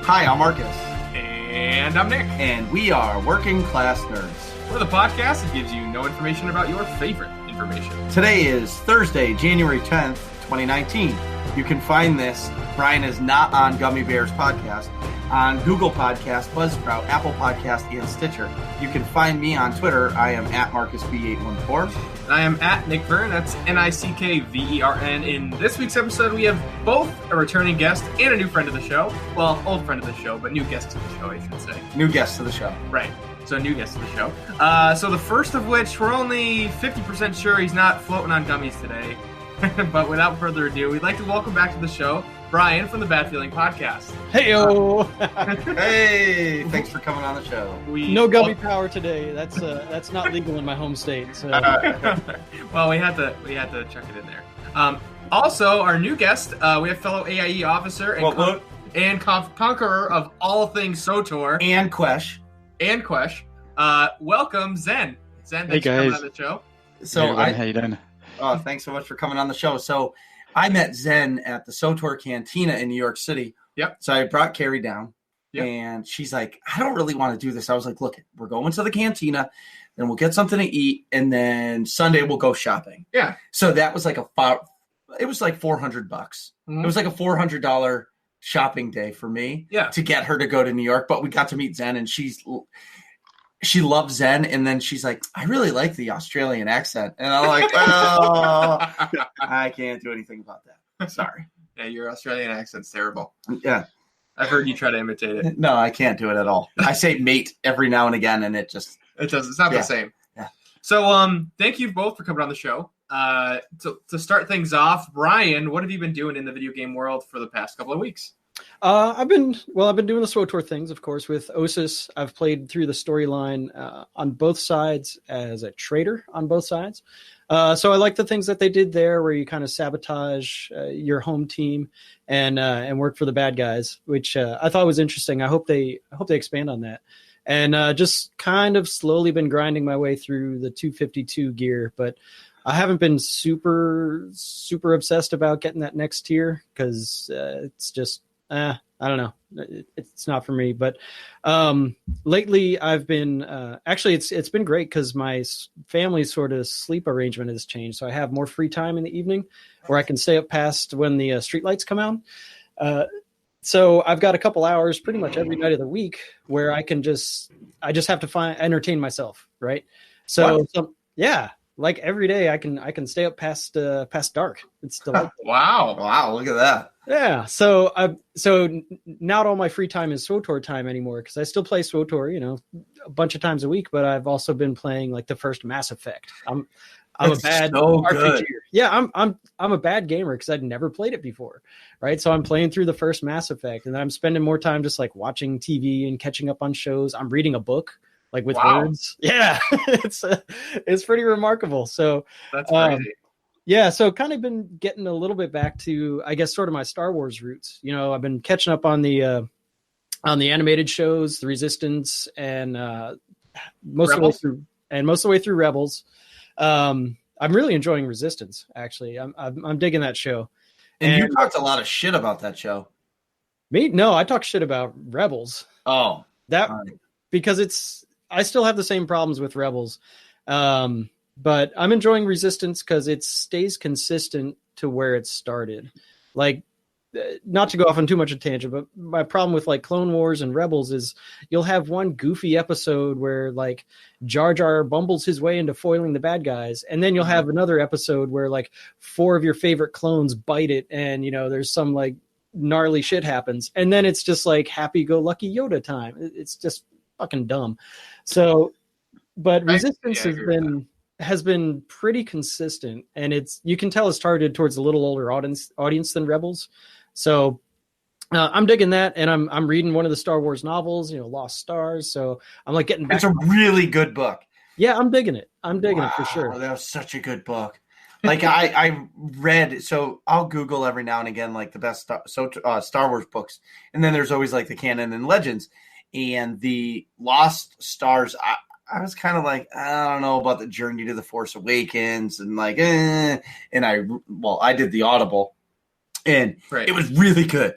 Hi, I'm Marcus. And I'm Nick. And we are Working Class Nerds. We're the podcast that gives you no information about your favorite information. Today is Thursday, January 10th, 2019. You can find this. Brian is not on Gummy Bears Podcast, on Google Podcast, Buzzsprout, Apple Podcast, and Stitcher. You can find me on Twitter. I am at MarcusB814. And I am at Nick Vern. That's NickVern. In this week's episode, we have both a returning guest and a new friend of the show. Well, old friend of the show, but new guest to the show, I should say. New guest to the show. Right. So new guest to the show. So the first of which, we're only 50% sure he's not floating on gummies today. But without further ado, we'd like to welcome back to the show Brian from the Bad Feeling Podcast. Hey-o! Hey! Thanks for coming on the show. No gummy power today. That's not legal in my home state. So. Well, we had to chuck it in there. Also, our new guest, we have fellow AIE officer and conqueror of all things SWTOR. And Quesh. Welcome, Zen. Zen, thanks for coming on the show. So how you doing? Oh, thanks so much for coming on the show. So I met Zen at the SWTOR Cantina in New York City. Yep. So I brought Carrie down, yep. And she's like, I don't really want to do this. I was like, look, we're going to the cantina, then we'll get something to eat, and then Sunday we'll go shopping. Yeah. So that was like it was like $400. Mm-hmm. It was like a $400 shopping day for me. Yeah. To get her to go to New York, but we got to meet Zen, and she loves Zen, and then she's like, I really like the Australian accent. And I'm like, oh, I can't do anything about that. Sorry. Yeah, your Australian accent's terrible. Yeah. I've heard you try to imitate it. No, I can't do it at all. I say mate every now and again, and it's not the same. Yeah. So thank you both for coming on the show. To start things off, Brian, what have you been doing in the video game world for the past couple of weeks? I've been doing the SWTOR things, of course, with OSIS. I've played through the storyline on both sides as a trader on both sides. So I like the things that they did there, where you kind of sabotage your home team and work for the bad guys, which I thought was interesting. I hope they expand on that. And just kind of slowly been grinding my way through the 252 gear, but I haven't been super obsessed about getting that next tier because it's just. I don't know. It's not for me. But lately, I've been actually it's been great because my family's sort of sleep arrangement has changed. So I have more free time in the evening, where I can stay up past when the street lights come out. So I've got a couple hours pretty much every night of the week where I just have to entertain myself, right? So yeah. Like every day, I can stay up past dark. It's delightful. Wow! Look at that. Yeah. So not all my free time is SWTOR time anymore because I still play SWTOR, a bunch of times a week. But I've also been playing like the first Mass Effect. I'm a bad RPG. Yeah, I'm a bad gamer because I'd never played it before, right? So I'm playing through the first Mass Effect, and then I'm spending more time just like watching TV and catching up on shows. I'm reading a book. Like with words. Yeah, it's pretty remarkable. So that's crazy. Yeah, so kind of been getting a little bit back to, I guess, sort of my Star Wars roots. I've been catching up on the animated shows, The Resistance, and most of the way through Rebels. I'm really enjoying Resistance. Actually, I'm digging that show. And you talked a lot of shit about that show. Me? No, I talk shit about Rebels. Oh, because I still have the same problems with Rebels. But I'm enjoying Resistance because it stays consistent to where it started. Like, not to go off on too much of a tangent, but my problem with like Clone Wars and Rebels is you'll have one goofy episode where like Jar Jar bumbles his way into foiling the bad guys. And then you'll have another episode where like 4 of your favorite clones bite it. And, there's some like gnarly shit happens. And then it's just like happy-go-lucky Yoda time. It's just fucking dumb. So, but Resistance has been pretty consistent, and you can tell it's targeted towards a little older audience than Rebels. So I'm digging that, and I'm reading one of the Star Wars novels, Lost Stars. So I'm like getting back. It's a really good book. Yeah, I'm digging it. I'm digging it for sure. That was such a good book. Like I read, so I'll Google every now and again like the best Star Wars books, and then there's always like the canon and legends. And the Lost Stars, I was kind of like, I don't know about the Journey to the Force Awakens, and like, and I did the Audible, and It was really good.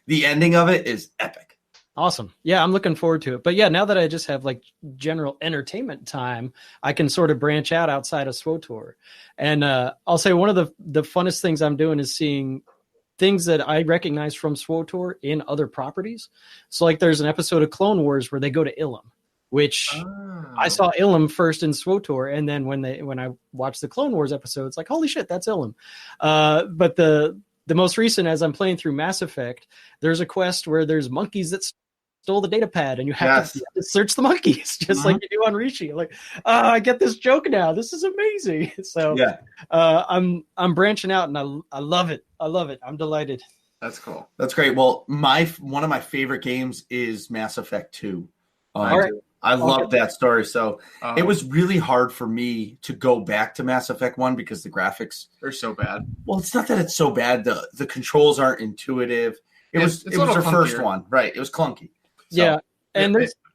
The ending of it is epic. Awesome. Yeah, I'm looking forward to it. But yeah, now that I just have like general entertainment time, I can sort of branch out outside of SWTOR. And I'll say one of the funnest things I'm doing is seeing things that I recognize from SWTOR in other properties. So like there's an episode of Clone Wars where they go to Ilum, which I saw Ilum first in SWTOR, and then when I watched the Clone Wars episode, it's like, holy shit, that's Ilum. But the most recent, as I'm playing through Mass Effect, there's a quest where there's monkeys that stole the data pad, and you have to search the monkeys, just like you do on Rishi. Like, I get this joke now. This is amazing. So I'm branching out, and I love it. I love it. I'm delighted. That's cool. That's great. Well, one of my favorite games is Mass Effect 2. All right. I love that story. So it was really hard for me to go back to Mass Effect 1 because the graphics are so bad. Well, it's not that it's so bad. The controls aren't intuitive. It was their first one. Right. It was clunky. So, yeah. And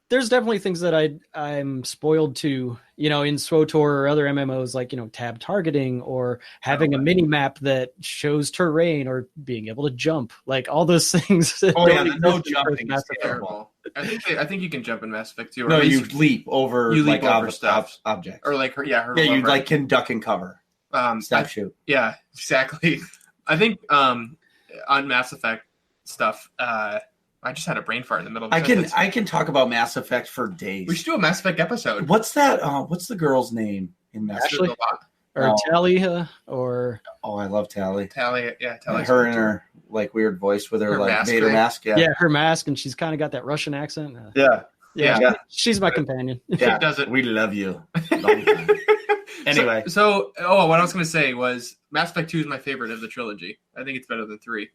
there's definitely things that I'm spoiled to, in SWTOR or other MMOs, like, tab targeting or having a mini map that shows terrain or being able to jump, like all those things. No jumping is terrible. I think you can jump in Mass Effect 2. No, you leap over stuff. Objects. Or like, you like can duck and cover. Shoot. Yeah, exactly. I think on Mass Effect stuff, I just had a brain fart in the middle of the I can talk about Mass Effect for days. We should do a Mass Effect episode. What's that? What's the girl's name in Mass Effect? Or Tali, or... Oh, I love Tali. Tali. Her and her like weird voice with her like mask, Vader mask. Yeah, her mask, and she's kind of got that Russian accent. Yeah. She's my companion. Yeah, does it? We love you. Anyway, so what I was going to say was Mass Effect 2 is my favorite of the trilogy. I think it's better than 3,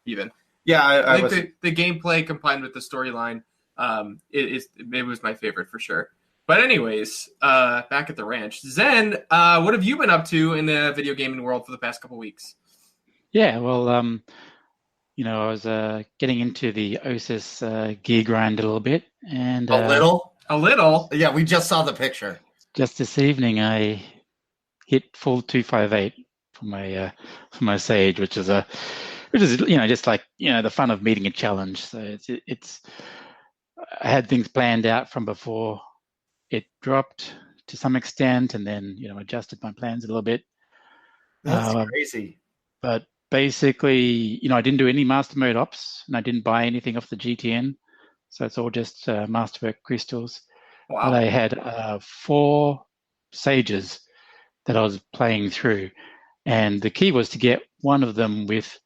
even. Yeah, I think the gameplay combined with the storyline, it was my favorite for sure. But anyways, back at the ranch, Zen, what have you been up to in the video gaming world for the past couple weeks? Yeah, well, I was getting into the OSIS gear grind a little bit, and a little. Yeah, we just saw the picture. Just this evening, I hit full 258 for my Sage, which is just like the fun of meeting a challenge. So it's I had things planned out from before it dropped to some extent, and then adjusted my plans a little bit. That's crazy. But basically, I didn't do any master mode ops, and I didn't buy anything off the GTN, so it's all just masterwork crystals. Wow. But I had 4 Sages that I was playing through, and the key was to get one of them with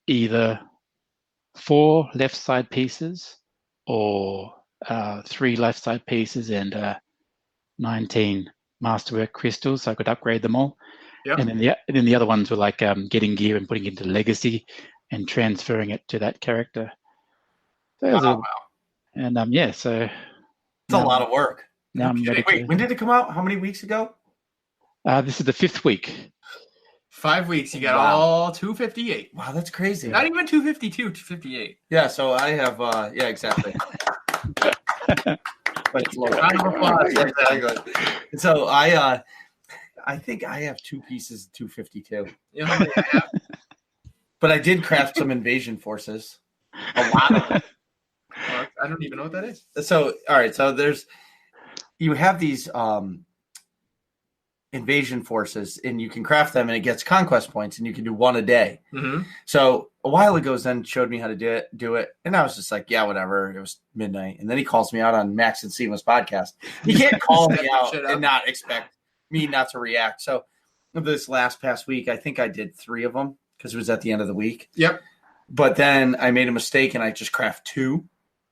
either 4 left side pieces or 3 left side pieces and 19 masterwork crystals, so I could upgrade them all. Yep. And then the other ones were like getting gear and putting it into legacy and transferring it to that character. So wow. And so it's a lot of work. Now I'm ready. Wait, when did it come out? How many weeks ago? This is the 5th week. 5 weeks, you got all 258. Wow, that's crazy. Not even 252, 258. Yeah, so I have, exactly. Round of applause. Exactly. So I think I have 2 pieces of 252. You know how many I have? But I did craft some invasion forces. A lot of them. I don't even know what that is. So, all right, so you have these invasion forces, and you can craft them, and it gets conquest points, and you can do 1 a day. Mm-hmm. So a while ago, Zen showed me how to do it, and I was just like, yeah, whatever. It was midnight, and then he calls me out on Max and Seema's podcast. You can't call me out and not expect me not to react. So this past week, I think I did 3 of them because it was at the end of the week. Yep. But then I made a mistake, and I just craft 2,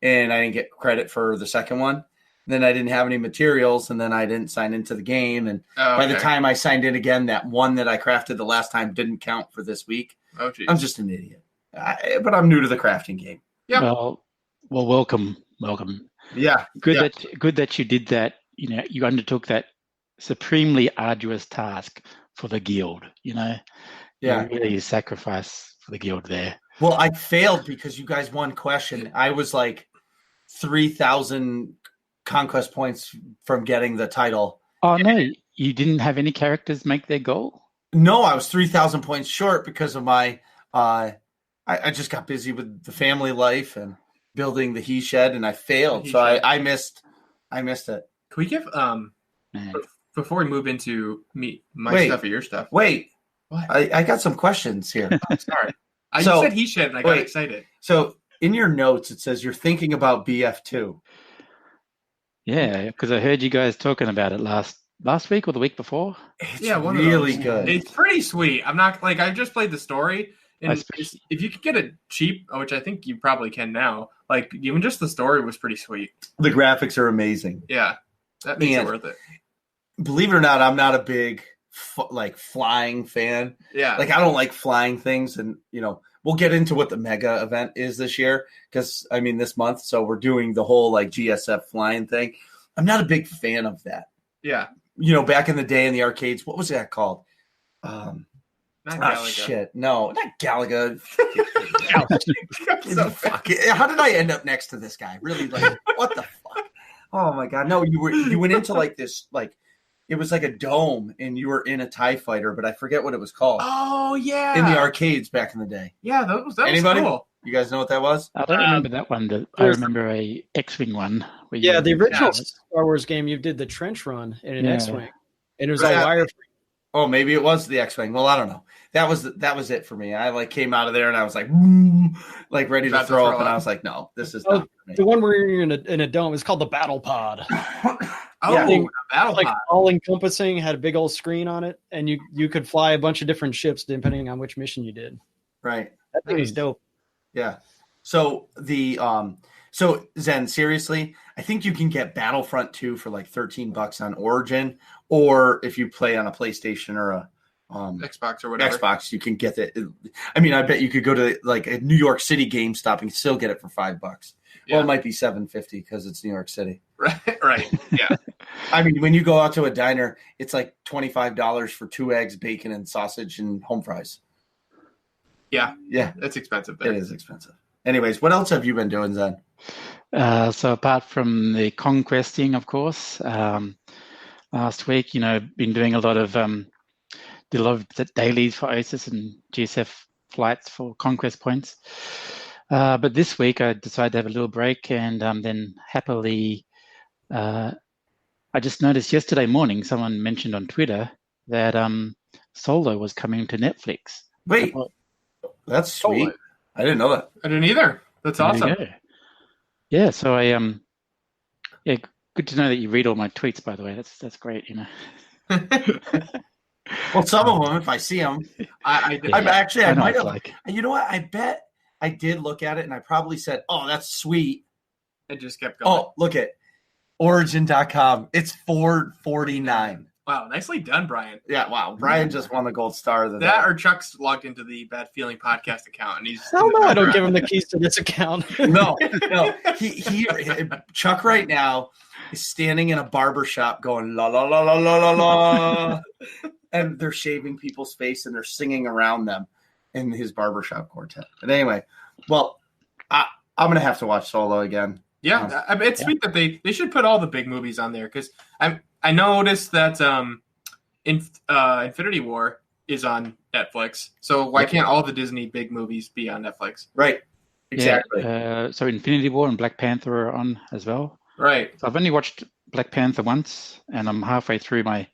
and I didn't get credit for the second one. Then I didn't have any materials, and then I didn't sign into the game. And by the time I signed in again, that one that I crafted the last time didn't count for this week. Oh, geez. I'm just an idiot. But I'm new to the crafting game. Yeah. Well, welcome. Yeah. Good that you did that. You undertook that supremely arduous task for the guild. Yeah. You really sacrifice for the guild there. Well, I failed because you guys won question. I was like 3,000 conquest points from getting the title. Oh, no. You didn't have any characters make their goal? No, I was 3,000 points short because of my I just got busy with the family life, and building the he shed, and I failed. He So shed. I missed it. Can we give Man. before we move into my Wait. stuff or your stuff? Wait, What? I got some questions here. I'm sorry. You So- said he shed, and I got wait. excited. So in your notes, it says you're thinking about BF2. Yeah, because I heard you guys talking about it last week or the week before. It's Yeah, one of really those. good. It's pretty sweet. I'm not like I just played the story, and Especially- if you could get it cheap, which I think you probably can now, like even just the story was pretty sweet. The graphics are amazing. Yeah, that makes Man. it worth it. Believe it or not, I'm not a big flying fan. Yeah, Like I don't like flying things, and we'll get into what the mega event is this year because this month. So we're doing the whole like GSF flying thing. I'm not a big fan of that. yeah. Back in the day in the arcades, what was that called? Not Galaga. Shit, no, not Galaga. So Fuck it. How did I end up next to this guy? Really, like, what the fuck? Oh my god, no! You went into like this, like it was like a dome, and you were in a TIE fighter, but I forget what it was called Oh yeah, in the arcades back in the day. yeah. That was Anybody? cool. You guys know what that was? I don't remember that one. I there's- remember a X-wing one. Where Yeah, you- the original Yeah. Star Wars game, you did the trench run in an Yeah. X-wing, and it was Was all that- wireframe. Oh, maybe it was the X-wing. Well, I don't know. That was it for me. I like came out of there and I was like, like ready to About to throw throw up, and up. I was like, no, this is Oh, not for me. The one where you're in a dome is called the Battle Pod. Oh, Yeah. the battle Like pod. all encompassing, had a big old screen on it, and you could fly a bunch of different ships depending on which mission you did. Right. That thing is Nice. dope. Yeah. So so Zen, seriously, I think you can get Battlefront 2 for like $13 on Origin, or if you play on a PlayStation or a Xbox or whatever. Xbox, you can get it. I bet you could go to like a New York City GameStop and still get it for $5. Yeah. Well, it might be $7.50 because it's New York City. Right. Yeah. When you go out to a diner, it's like $25 for 2 eggs, bacon, and sausage and home fries. Yeah. Yeah, That's expensive there. it is expensive. Anyways, what else have you been doing, Zen? So apart from the conquesting, of course, last week, been doing a lot of dailies for OSIS and GSF flights for conquest points. But this week I decided to have a little break, and then happily, I just noticed yesterday morning someone mentioned on Twitter that Solo was coming to Netflix. Wait, that's sweet. I didn't know that. I didn't either. That's There you awesome. go. Yeah, so I good to know that you read all my tweets, by the way. That's great, Well, some of them, if I see them, I did. I'm actually, I know might it's have. like, You know what? I bet I did look at it, and I probably said, "Oh, that's sweet." It just kept going. Oh, look at Origin.com. It's $4.49. Wow, nicely done, Brian. Yeah, wow. Brian just won the gold star. That or Chuck's logged into the Bad Feeling podcast account, and he's. Hell no, I don't give him the keys to this account. no. He Chuck right now is standing in a barber shop going la la la la la la la, and they're shaving people's face and they're singing around them in his barbershop quartet. But anyway, well, I'm gonna have to watch Solo again. Yeah, it's sweet that they should put all the big movies on there because I noticed that Infinity War is on Netflix. So why can't all the Disney big movies be on Netflix? Right. Exactly. Yeah, so Infinity War and Black Panther are on as well. Right. So I've only watched Black Panther once, and I'm halfway through my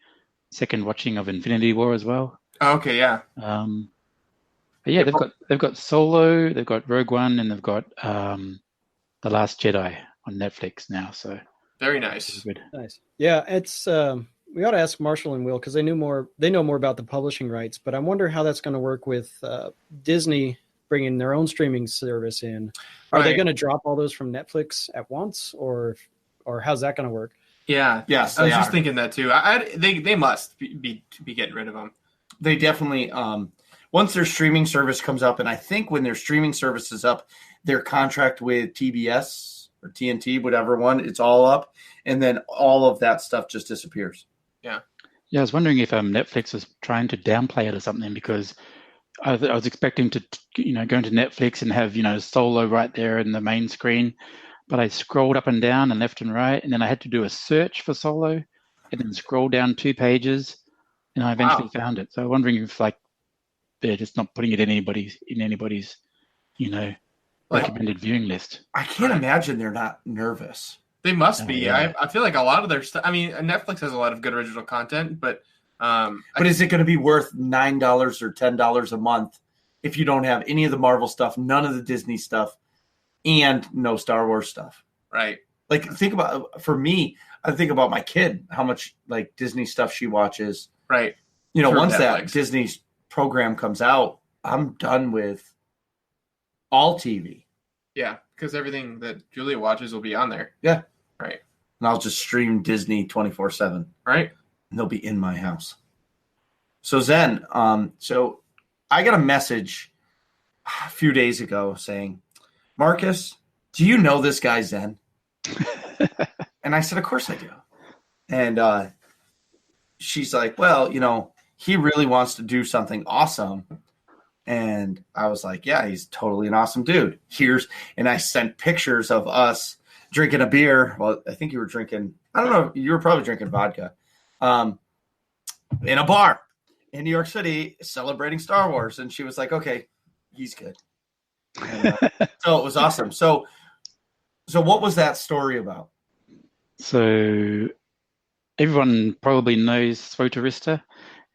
second watching of Infinity War as well. Okay. Yeah. But yeah, they've got Solo, they've got Rogue One, and they've got The Last Jedi on Netflix now. So Very it's nice. good. Nice. Yeah, it's we ought to ask Marshall and Will because they know more about the publishing rights. But I wonder how that's going to work with Disney bringing their own streaming service in. Are they Right. going to drop all those from Netflix at once, or how's that going to work? Yeah. Yes, I was they just are. thinking that too. They must be getting rid of them. They definitely once their streaming service comes up, and I think when their streaming service is up, their contract with TBS or TNT, whatever one, it's all up, and then all of that stuff just disappears. Yeah, I was wondering if Netflix was trying to downplay it or something, because I was expecting to go into Netflix and have Solo right there in the main screen, but I scrolled up and down and left and right, and then I had to do a search for Solo, and then scroll down 2 pages, and I eventually found it. So I'm wondering if they're just not putting it in anybody's recommended viewing list. I can't imagine they're not nervous. They must be. Yeah. I feel like a lot of their stuff. I mean, Netflix has a lot of good original content, but is it going to be worth $9 or $10 a month if you don't have any of the Marvel stuff, none of the Disney stuff, and no Star Wars stuff? Right. Like, think about, for me, I think about my kid, how much like Disney stuff she watches. Right. You know, Through once Netflix. that Disney program comes out, I'm done with all TV. Yeah, because everything that Julia watches will be on there. Yeah. Right. And I'll just stream Disney 24/7. Right. And they'll be in my house. So Zen, so I got a message a few days ago saying, Marcus, do you know this guy Zen? And I said, of course I do. And she's like, well, you know, he really wants to do something awesome. And I was like, yeah, he's totally an awesome dude. And I sent pictures of us drinking a beer. Well, I think you were drinking, I don't know, you were probably drinking vodka in a bar in New York City celebrating Star Wars. And she was like, okay, he's good. And, so it was awesome. So what was that story about? So everyone probably knows SWTOR,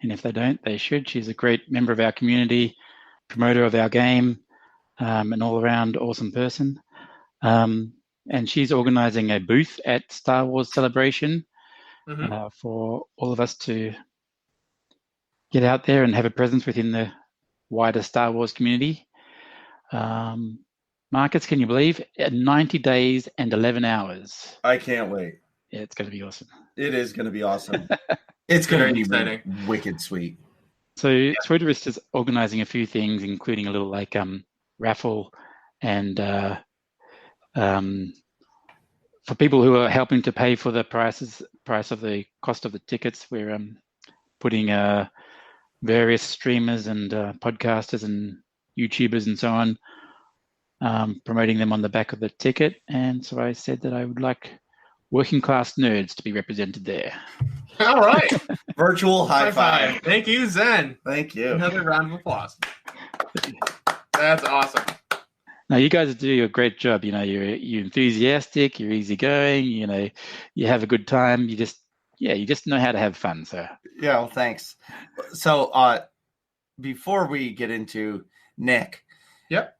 and if they don't, they should. She's a great member of our community, promoter of our game, an all-around awesome person. And she's organizing a booth at Star Wars Celebration for all of us to get out there and have a presence within the wider Star Wars community. Marcus, can you believe? 90 days and 11 hours. I can't wait. Yeah, it's going to be awesome. It is going to be awesome. It's going to be exciting. Wicked sweet. So SWTOR is organizing a few things, including a little like raffle and for people who are helping to pay for the price of the cost of the tickets, we're putting various streamers and podcasters and YouTubers and so on, promoting them on the back of the ticket. And so I said that I would like working class nerds to be represented there. All right. Virtual high five. Thank you, Zen. Thank you. Another round of applause. That's awesome. Now you guys do a great job. You know, you're enthusiastic, you're easygoing. You know, you have a good time. You just know how to have fun. So yeah, well, thanks. So before we get into Nick, yep,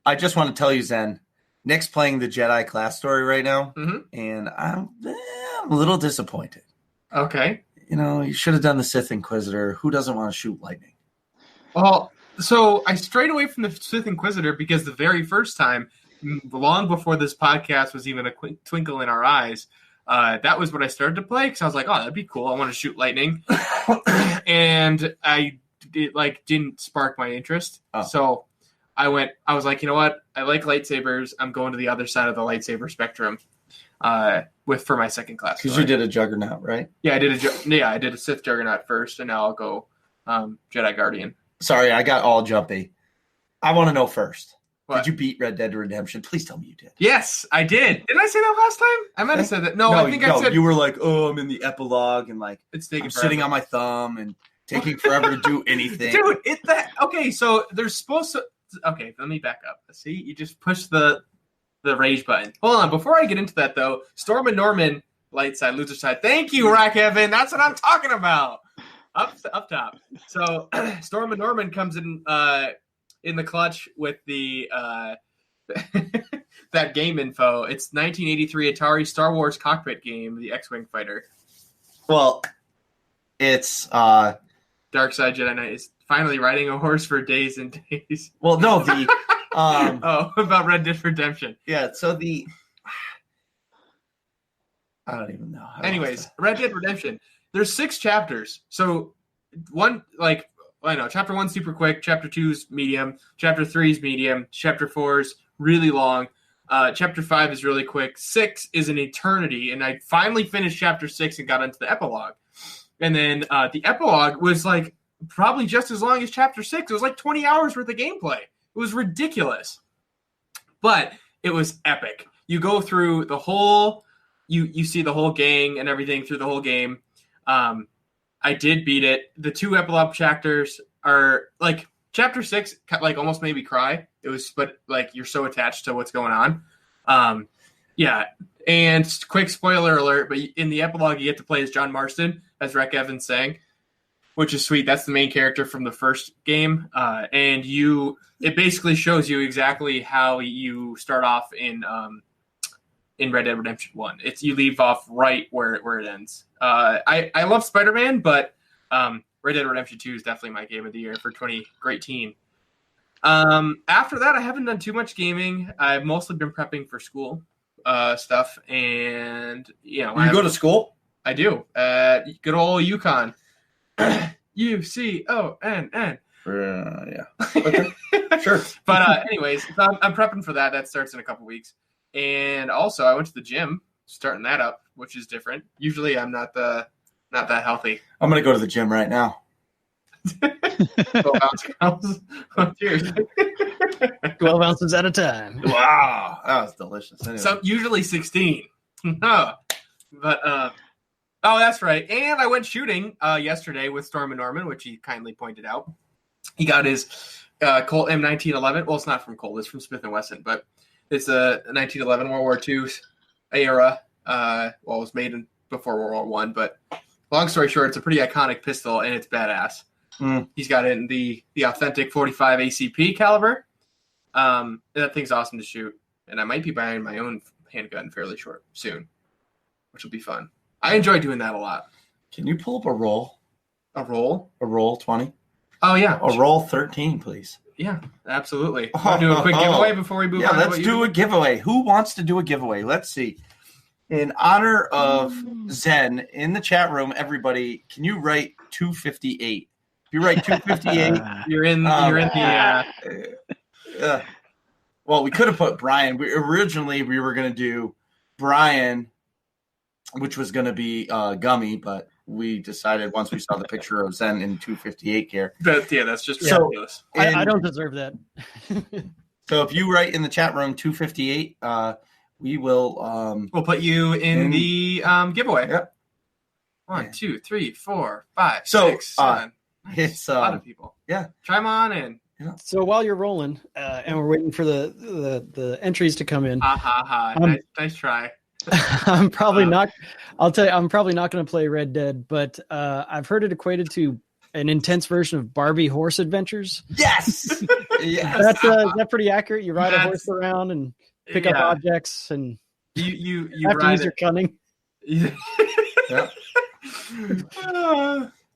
I just want to tell you, Zen, Nick's playing the Jedi class story right now, and I'm a little disappointed. Okay. You know, you should have done the Sith Inquisitor. Who doesn't want to shoot lightning? Well, so I strayed away from the Sith Inquisitor because the very first time, long before this podcast was even a twinkle in our eyes, that was what I started to play because I was like, oh, that'd be cool. I want to shoot lightning. And it didn't spark my interest. Oh. So I was like, you know what? I like lightsabers. I'm going to the other side of the lightsaber spectrum for my second class. Because you did a Juggernaut, right? Yeah, I did a Sith Juggernaut first, and now I'll go Jedi Guardian. Sorry, I got all jumpy. I want to know first. What? Did you beat Red Dead Redemption? Please tell me you did. Yes, I did. Did I say that last time? I might have said that. No, I think I said... You were like, oh, I'm in the epilogue, and like, it's taking I'm sitting on my thumb and taking forever to do anything. Dude, okay, so there's supposed to... Okay, let me back up. See, you just push the rage button. Hold on, before I get into that, though, Storm and Norman, light side, loser side. Thank you, Rack Evan. That's what I'm talking about. Up top. So Storm and Norman comes in the clutch with the that game info. It's 1983 Atari Star Wars cockpit game, the X-Wing fighter. Well, it's Dark Side Jedi Knight is finally riding a horse for days and days. Well, no, about Red Dead Redemption. Yeah, so I don't even know. Anyways, Red Dead Redemption. There's 6 chapters. So chapter 1's super quick, chapter 2's medium, chapter 3's medium, chapter 4's really long, chapter 5 is really quick, 6 is an eternity, and I finally finished chapter 6 and got into the epilogue. And then the epilogue was like probably just as long as chapter 6. It was like 20 hours worth of gameplay. It was ridiculous. But it was epic. You go through the whole you see the whole gang and everything through the whole game. I did beat it. The 2 epilogue chapters are like Chapter 6 like almost made me cry. It was, but like you're so attached to what's going on. Yeah. And quick spoiler alert, but in the epilogue, you get to play as John Marston, as Rec Evans sang, which is sweet. That's the main character from the first game. And it basically shows you exactly how you start off in Red Dead Redemption 1. You leave off right where it ends. I love Spider-Man, but Red Dead Redemption 2 is definitely my game of the year for 2018. After that, I haven't done too much gaming. I've mostly been prepping for school stuff, and you go to school? I do. Good old UConn. UConn. Yeah. Okay. Sure. But anyways, so I'm prepping for that. That starts in a couple weeks. And also, I went to the gym, starting that up, which is different. Usually, I'm not that healthy. I'm gonna go to the gym right now. 12 ounce counts. Oh, cheers. 12 ounces at a time. Wow, that was delicious. Anyway. So usually 16. But that's right. And I went shooting yesterday with Storm and Norman, which he kindly pointed out. He got his Colt M1911. Well, it's not from Colt. It's from Smith & Wesson, but it's a 1911 World War II era. It was made before World War I, but long story short, it's a pretty iconic pistol, and it's badass. He's got it in the authentic 45 ACP caliber. That thing's awesome to shoot, and I might be buying my own handgun fairly soon, which will be fun. I enjoy doing that a lot. Can you pull up a roll? A roll? A roll 20? Oh, yeah. A roll 13, please. Yeah, absolutely. Want to do a quick giveaway before we move on? Yeah, let's do a giveaway. Who wants to do a giveaway? Let's see. In honor of Zen, in the chat room, everybody, can you write 258? If you write 258, you're in the. Well, we could have put Brian. Originally, we were going to do Brian, which was going to be Gummy, but we decided once we saw the picture of Zen in 258 care. That's just ridiculous. I don't deserve that. So if you write in the chat room 258, we will. We'll put you in the giveaway. Yep. 1, 2, 3, 4, 5, So, 6, 7. It's a lot of people. Yeah. Chime on in. Yeah. So while you're rolling, and we're waiting for the entries to come in. Nice try. I'm probably not. I'll tell you, I'm probably not going to play Red Dead, but I've heard it equated to an intense version of Barbie Horse Adventures. Yes. Yes. Is that pretty accurate? You ride a horse around and pick up objects, and you have to use your cunning. Yeah.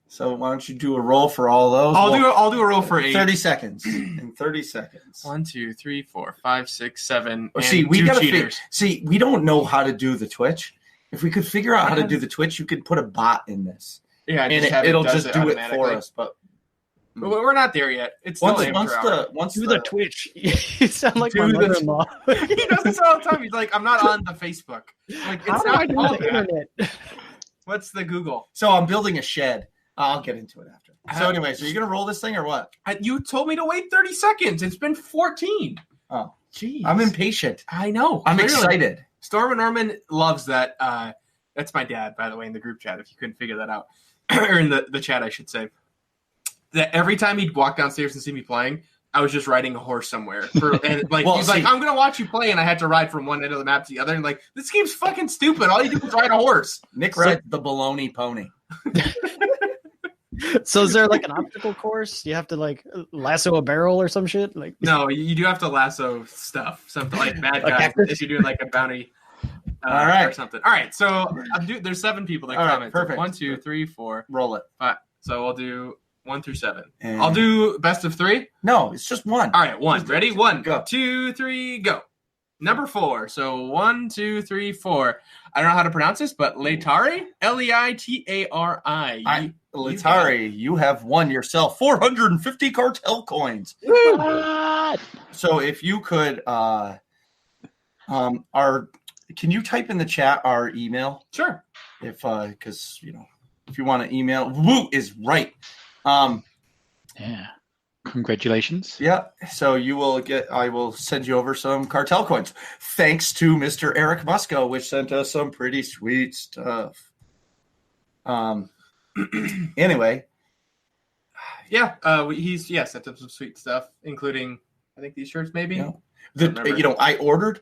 So why don't you do a roll for all those? I'll do a roll for 8. 30 seconds. In 30 seconds. 1, 2, 3, 4, 5, 6, 7. See, we got cheaters. We don't know how to do the Twitch. If we could figure out how to do the Twitch, you could put a bot in this. Yeah, and it'll just do it for us. But we're not there yet. It's once the Twitch. You sound like my mother-in-law. He does this all the time. He's like, I'm not on the Facebook. Like, it's not called the internet. What's the Google? So I'm building a shed. I'll get into it after. So anyway, so you're going to roll this thing or what? You told me to wait 30 seconds. It's been 14. Oh, jeez. I'm impatient. I know. I'm excited. Storm and Norman loves that. That's my dad, by the way, in the group chat, if you couldn't figure that out. Or in the chat, I should say. That every time he'd walk downstairs and see me playing, I was just riding a horse somewhere. He's like, I'm going to watch you play, and I had to ride from one end of the map to the other. And like, this game's fucking stupid. All you do is ride a horse. Nick rides the baloney pony. So is there like an obstacle course? You have to like lasso a barrel or some shit? Like no, you do have to lasso stuff, something like bad guys. If you're doing like a bounty, all right, or something. All right, so there's 7 people that comment. Perfect. 1, 2, 3, 4. Roll it. 5. So we'll do 1 through 7. And I'll do best of 3. No, it's just 1. All right, 1. Ready? 1, go. 2, 3, go. Number 4. So 1, 2, 3, 4. I don't know how to pronounce this, but Leitari, Leitari. Leitari, you have won yourself 450 cartel coins. What? So if you could, can you type in the chat our email? Sure. Because if you want to email, Woo is right. Yeah. Congratulations. Yeah. So I will send you over some cartel coins. Thanks to Mr. Eric Musco, which sent us some pretty sweet stuff. Anyway, Yeah, he's sent up some sweet stuff, including I think these shirts maybe. I ordered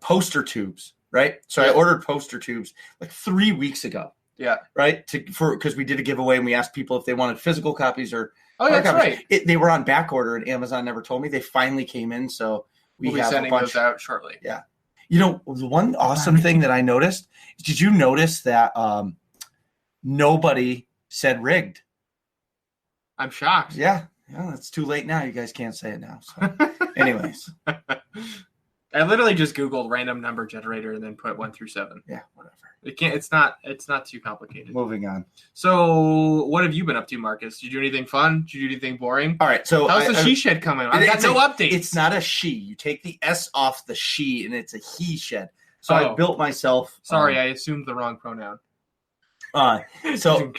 poster tubes, right? So I ordered poster tubes like 3 weeks ago. Yeah. Right. Because we did a giveaway and we asked people if they wanted physical copies or. Oh, that's copies. right. They were on back order and Amazon never told me. They finally came in, so we'll be sending those out shortly. Yeah. The one awesome thing that I noticed. Did you notice that nobody said rigged? I'm shocked. Yeah. It's too late now. You guys can't say it now. So. Anyways. I literally just Googled random number generator and then put 1 through 7. Yeah, whatever. It's not too complicated. Moving on. So what have you been up to, Marcus? Did you do anything fun? Did you do anything boring? All right. So how's the she shed coming? I got no updates. It's not a she. You take the S off the she and it's a he shed. So I built myself. Sorry, I assumed the wrong pronoun. So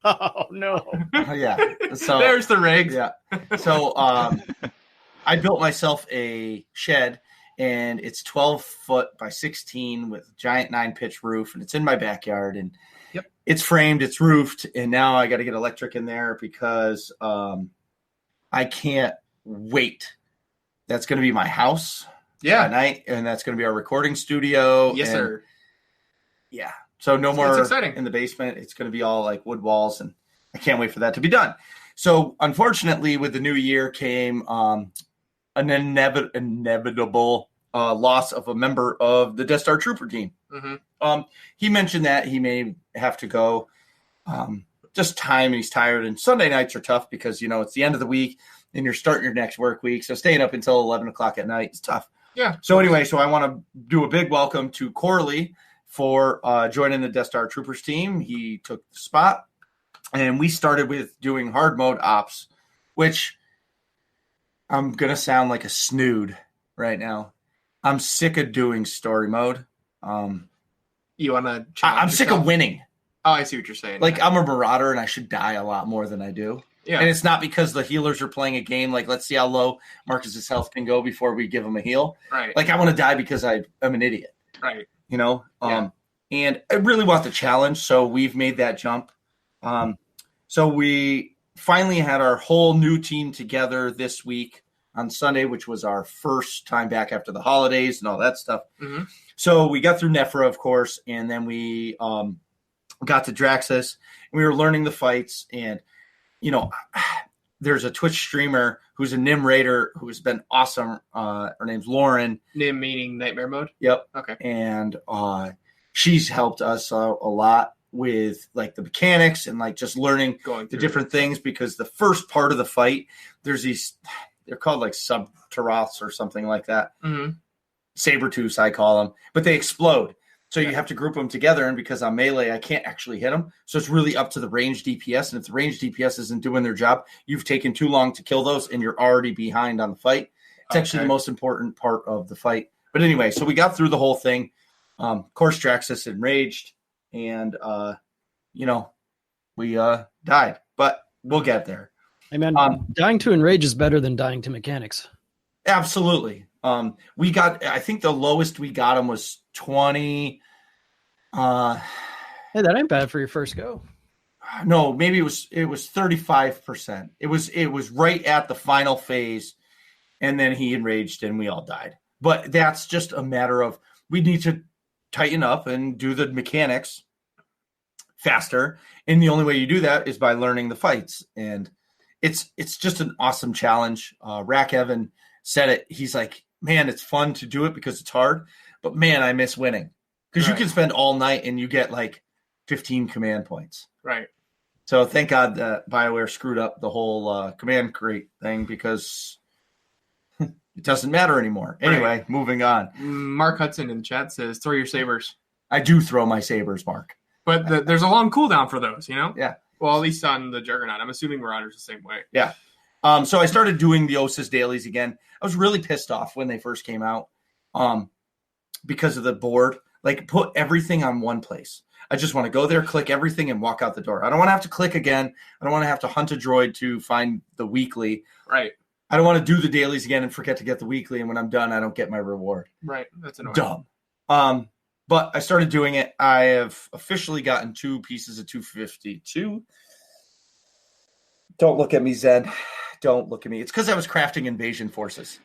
oh no. Yeah. So there's the rigs. Yeah. So I built myself a shed. And it's 12 foot by 16 with a giant 9-pitch roof, and it's in my backyard. And it's framed, it's roofed, and now I got to get electric in there because I can't wait. That's going to be my house at night, and that's going to be our recording studio. Yes, sir. Yeah. So no more in the basement. It's going to be all like wood walls, and I can't wait for that to be done. So unfortunately, with the new year came an inevitable loss of a member of the Death Star Trooper team. Mm-hmm. He mentioned that he may have to go. Just time, and he's tired. And Sunday nights are tough because it's the end of the week and you're starting your next work week. So staying up until 11 o'clock at night is tough. Yeah. So anyway, I want to do a big welcome to Corley for joining the Death Star Troopers team. He took the spot, and we started with doing hard mode ops, which I'm gonna sound like a snood right now. I'm sick of doing story mode. You want to? I'm sick of winning. Oh, I see what you're saying. Like, I'm a marauder, and I should die a lot more than I do. Yeah. And it's not because the healers are playing a game like, let's see how low Marcus's health can go before we give him a heal. Right. Like, I want to die because I'm an idiot. Right. And I really want the challenge, so we've made that jump. So we finally had our whole new team together this week on Sunday, which was our first time back after the holidays and all that stuff. Mm-hmm. So we got through Nephra, of course, and then we got to Draxus, and we were learning the fights. And, there's a Twitch streamer who's a Nim Raider who has been awesome. Her name's Lauren. Nim meaning nightmare mode? Yep. Okay. And she's helped us a lot with like the mechanics and like just learning the different things, because the first part of the fight, there's these, they're called like SWTORs or something like that. Mm-hmm. Saber-tooths, I call them, but they explode. So you have to group them together, and because I'm melee, I can't actually hit them. So it's really up to the range DPS, and if the range DPS isn't doing their job, you've taken too long to kill those, and you're already behind on the fight. It's actually the most important part of the fight. But anyway, so we got through the whole thing. Of course, Draxus enraged, and, we died. But we'll get there. Hey, man, dying to enrage is better than dying to mechanics. Absolutely. We got, I think the lowest we got him was 20. Hey, that ain't bad for your first go. No, maybe it was 35%. It was right at the final phase, and then he enraged and we all died. But that's just a matter of, we need to tighten up and do the mechanics faster. And the only way you do that is by learning the fights. And it's just an awesome challenge. Rack Evan said it. He's like, man, it's fun to do it because it's hard, but man, I miss winning, because you can spend all night and you get like 15 command points. Right. So thank God that BioWare screwed up the whole command crate thing, because it doesn't matter anymore. Anyway, moving on. Mark Hudson in chat says, throw your sabers. I do throw my sabers, Mark. But there's a long cooldown for those, Yeah. Well, at least on the Juggernaut. I'm assuming Marauder's the same way. Yeah. So I started doing the OSIS dailies again. I was really pissed off when they first came out because of the board. Like, put everything on one place. I just want to go there, click everything, and walk out the door. I don't want to have to click again. I don't want to have to hunt a droid to find the weekly. Right. I don't want to do the dailies again and forget to get the weekly, and when I'm done, I don't get my reward. Right. That's annoying. Dumb. But I started doing it. I have officially gotten 2 pieces of 252. Don't look at me, Zen. Don't look at me. It's because I was crafting invasion forces.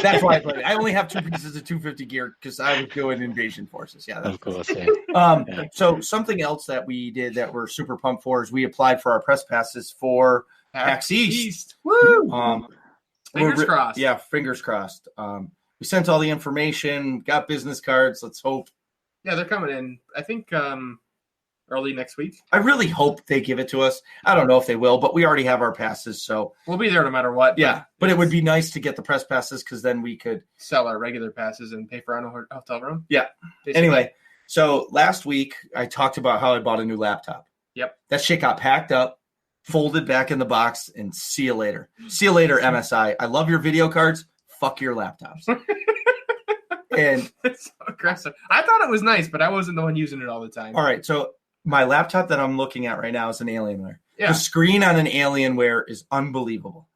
That's why I played it. I only have 2 pieces of 250 gear because I was doing invasion forces. Yeah, Of course. Yeah. So something else that we did that we're super pumped for is we applied for our press passes for PAX East. Woo! Fingers crossed. Yeah, fingers crossed. We sent all the information, got business cards. Let's hope. Yeah, they're coming in. I think early next week. I really hope they give it to us. I don't know if they will, but we already have our passes, so we'll be there no matter what. Yeah, but it would be nice to get the press passes because then we could sell our regular passes and pay for our hotel room. Yeah. Basically. Anyway, so last week I talked about how I bought a new laptop. Yep. That shit got packed up, folded back in the box, and see you later. See you later, MSI. I love your video cards. Fuck your laptops. And it's so aggressive. I thought it was nice, but I wasn't the one using it all the time. All right, so my laptop that I'm looking at right now is an Alienware. Yeah. The screen on an Alienware is unbelievable.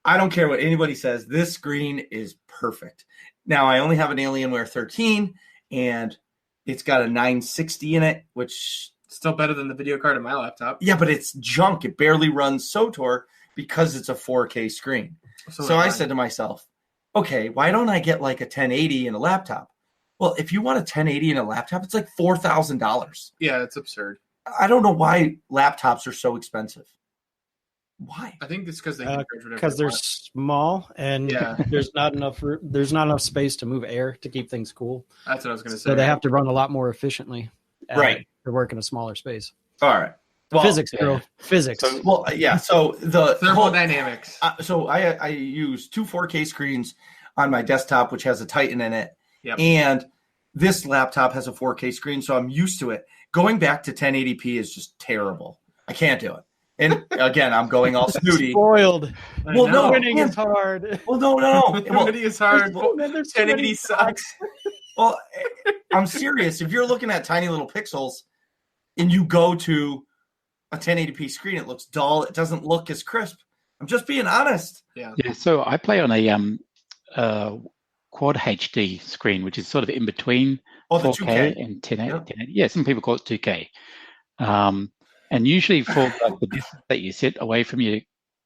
I don't care what anybody says. This screen is perfect. Now, I only have an Alienware 13, and it's got a 960 in it, which... Still better than the video card in my laptop. Yeah, but it's junk. It barely runs SWTOR because it's a 4K screen. So I said to myself, okay, why don't I get like a 1080 in a laptop? Well, if you want a 1080 in a laptop, it's like $4,000. Yeah, it's absurd. I don't know why laptops are so expensive. Why? I think it's because they're small and there's not enough space to move air to keep things cool. That's what I was going to say. So they have to run a lot more efficiently. Right. To work in a smaller space. All right. Well, physics, bro. Physics. So the thermodynamics. So I use 2 4K screens on my desktop, which has a Titan in it. Yep. And this laptop has a 4K screen, so I'm used to it. Going back to 1080p is just terrible. I can't do it. And again, I'm going all snooty. Spoiled. Well, no, winning is hard. Well, no. Winning is hard. 1080 sucks. Well, I'm serious. If you're looking at tiny little pixels and you go to a 1080p screen, it looks dull. It doesn't look as crisp. I'm just being honest. Yeah. So I play on a quad HD screen, which is sort of in between 4K 2K. and 1080. Yeah, some people call it 2K. And usually for like the distance that you sit away from your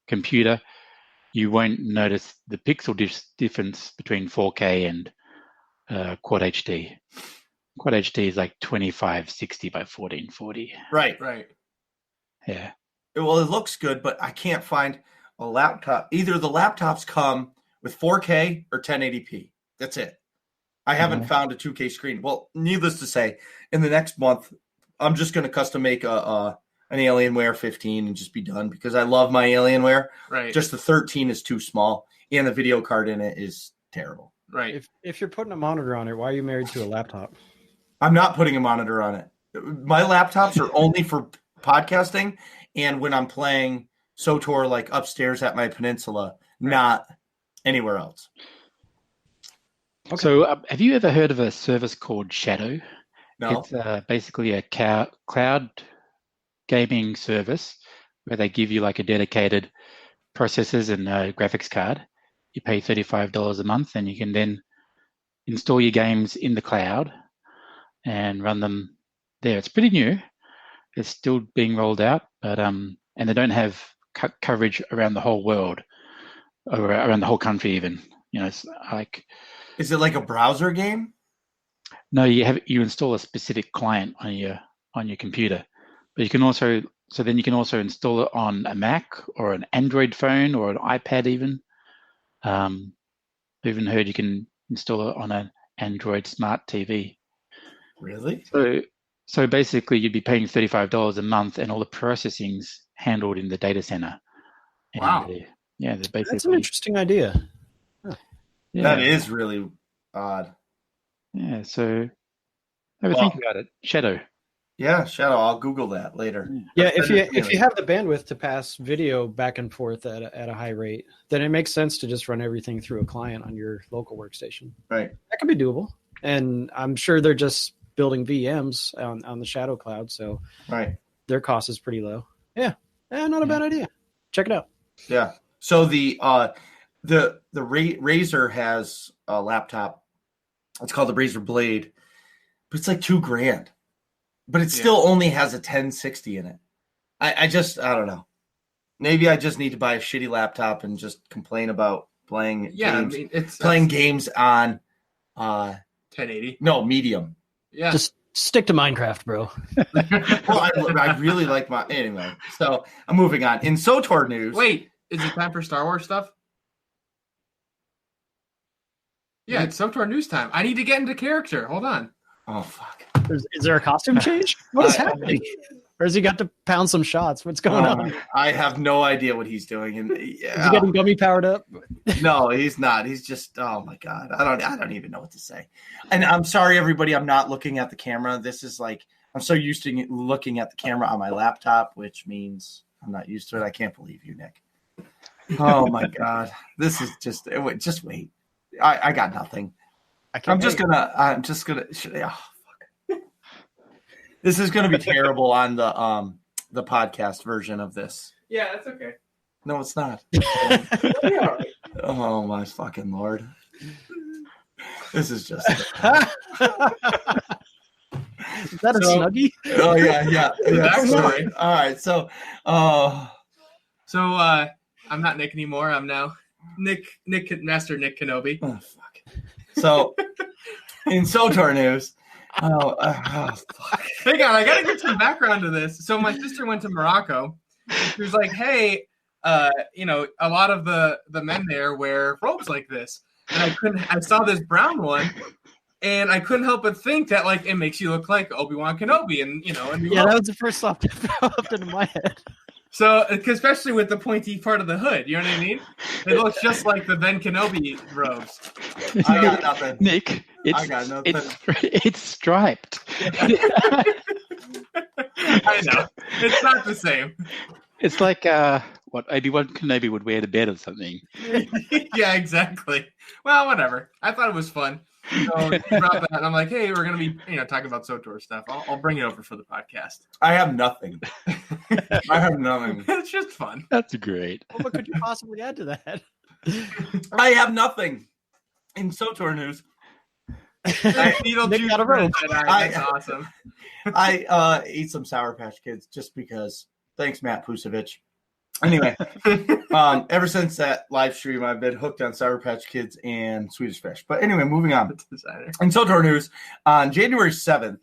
computer, you won't notice the pixel difference between 4K and Quad HD. Quad HD is like 2560 by 1440. Right. Yeah. Well, it looks good, but I can't find a laptop. Either the laptops come with 4K or 1080p. That's it. I haven't found a 2K screen. Well, needless to say, in the next month, I'm just going to custom make an Alienware 15 and just be done because I love my Alienware. Right. Just the 13 is too small, and the video card in it is terrible. Right. If you're putting a monitor on it, why are you married to a laptop? I'm not putting a monitor on it. My laptops are only for podcasting and when I'm playing SWTOR like upstairs at my peninsula, not anywhere else. Okay. So have you ever heard of a service called SWTOR? No. It's basically a cloud gaming service where they give you like a dedicated processors and a graphics card. You pay $35 a month and you can then install your games in the cloud and run them there. It's pretty new. It's still being rolled out, but and they don't have coverage around the whole world or around the whole country even. You know, it's like... Is it like a browser game? No, you install a specific client on your computer, but you can also install it on a Mac or an Android phone or an iPad even. I've even heard you can install it on an Android smart TV. Really? So basically, you'd be paying $35 a month, and all the processing's handled in the data center. Wow. They're basically... That's an interesting idea. Huh. Yeah. That is really odd. Yeah. So have a think about it. SWTOR. Yeah, SWTOR. I'll Google that later. Yeah, if you have the bandwidth to pass video back and forth at a high rate, then it makes sense to just run everything through a client on your local workstation. Right. That could be doable. And I'm sure they're just building VMs on the Shadow Cloud, so their cost is pretty low. Yeah, not a bad idea. Check it out. Yeah. So the Razer has a laptop. It's called the Razer Blade, but it's like $2,000. But it still only has a 1060 in it. I don't know. Maybe I just need to buy a shitty laptop and just complain about playing games. I mean, it's playing games on 1080. No, medium. Yeah. Just stick to Minecraft, bro. Well, I really like my anyway. So I'm moving on. In SWTOR news. Wait, is it time for Star Wars stuff? Yeah, it's SWTOR news time. I need to get into character. Hold on. Oh fuck. Is there a costume change? What is happening? Or has he got to pound some shots? What's going on? I have no idea what he's doing. And Is he getting gummy powered up? No, he's not. He's just, oh my God. I don't even know what to say. And I'm sorry, everybody. I'm not looking at the camera. This is like, I'm so used to looking at the camera on my laptop, which means I'm not used to it. I can't believe you, Nick. Oh my God. This is just wait. I got nothing. I'm just gonna, oh, fuck. This is gonna be terrible on the podcast version of this. Yeah, that's okay. No, it's not. Oh my fucking Lord. This is just Is that a Snuggie? Oh yeah. Backstory. All right, so I'm not Nick anymore. I'm now Master Nick Kenobi. oh fuck. So in SWTOR news, fuck. Hang on, I gotta get some background to this. So my sister went to Morocco. She was like, "Hey, a lot of the men there wear robes like this," and I saw this brown one, and I couldn't help but think that like it makes you look like Obi-Wan Kenobi, and that was the first thought that popped into my head. So, especially with the pointy part of the hood, you know what I mean? It looks just like the Ben Kenobi robes. I got nothing. Nick, I got nothing. it's striped. I know. It's not the same. It's like what Obi-Wan Kenobi would wear to bed or something. Yeah, exactly. Well, whatever. I thought it was fun. So you brought that, and I'm like, hey, we're gonna be, talking about SWTOR stuff. I'll bring it over for the podcast. I have nothing. It's just fun. That's great. Well, what could you possibly add to that? I have nothing. In SWTOR news, Beetlejuice got a robe. That's awesome. I ate some Sour Patch Kids just because. Thanks, Matt Pusevich. Anyway, ever since that live stream, I've been hooked on Sour Patch Kids and Swedish Fish. But anyway, moving on. In SWTOR news, on January 7th,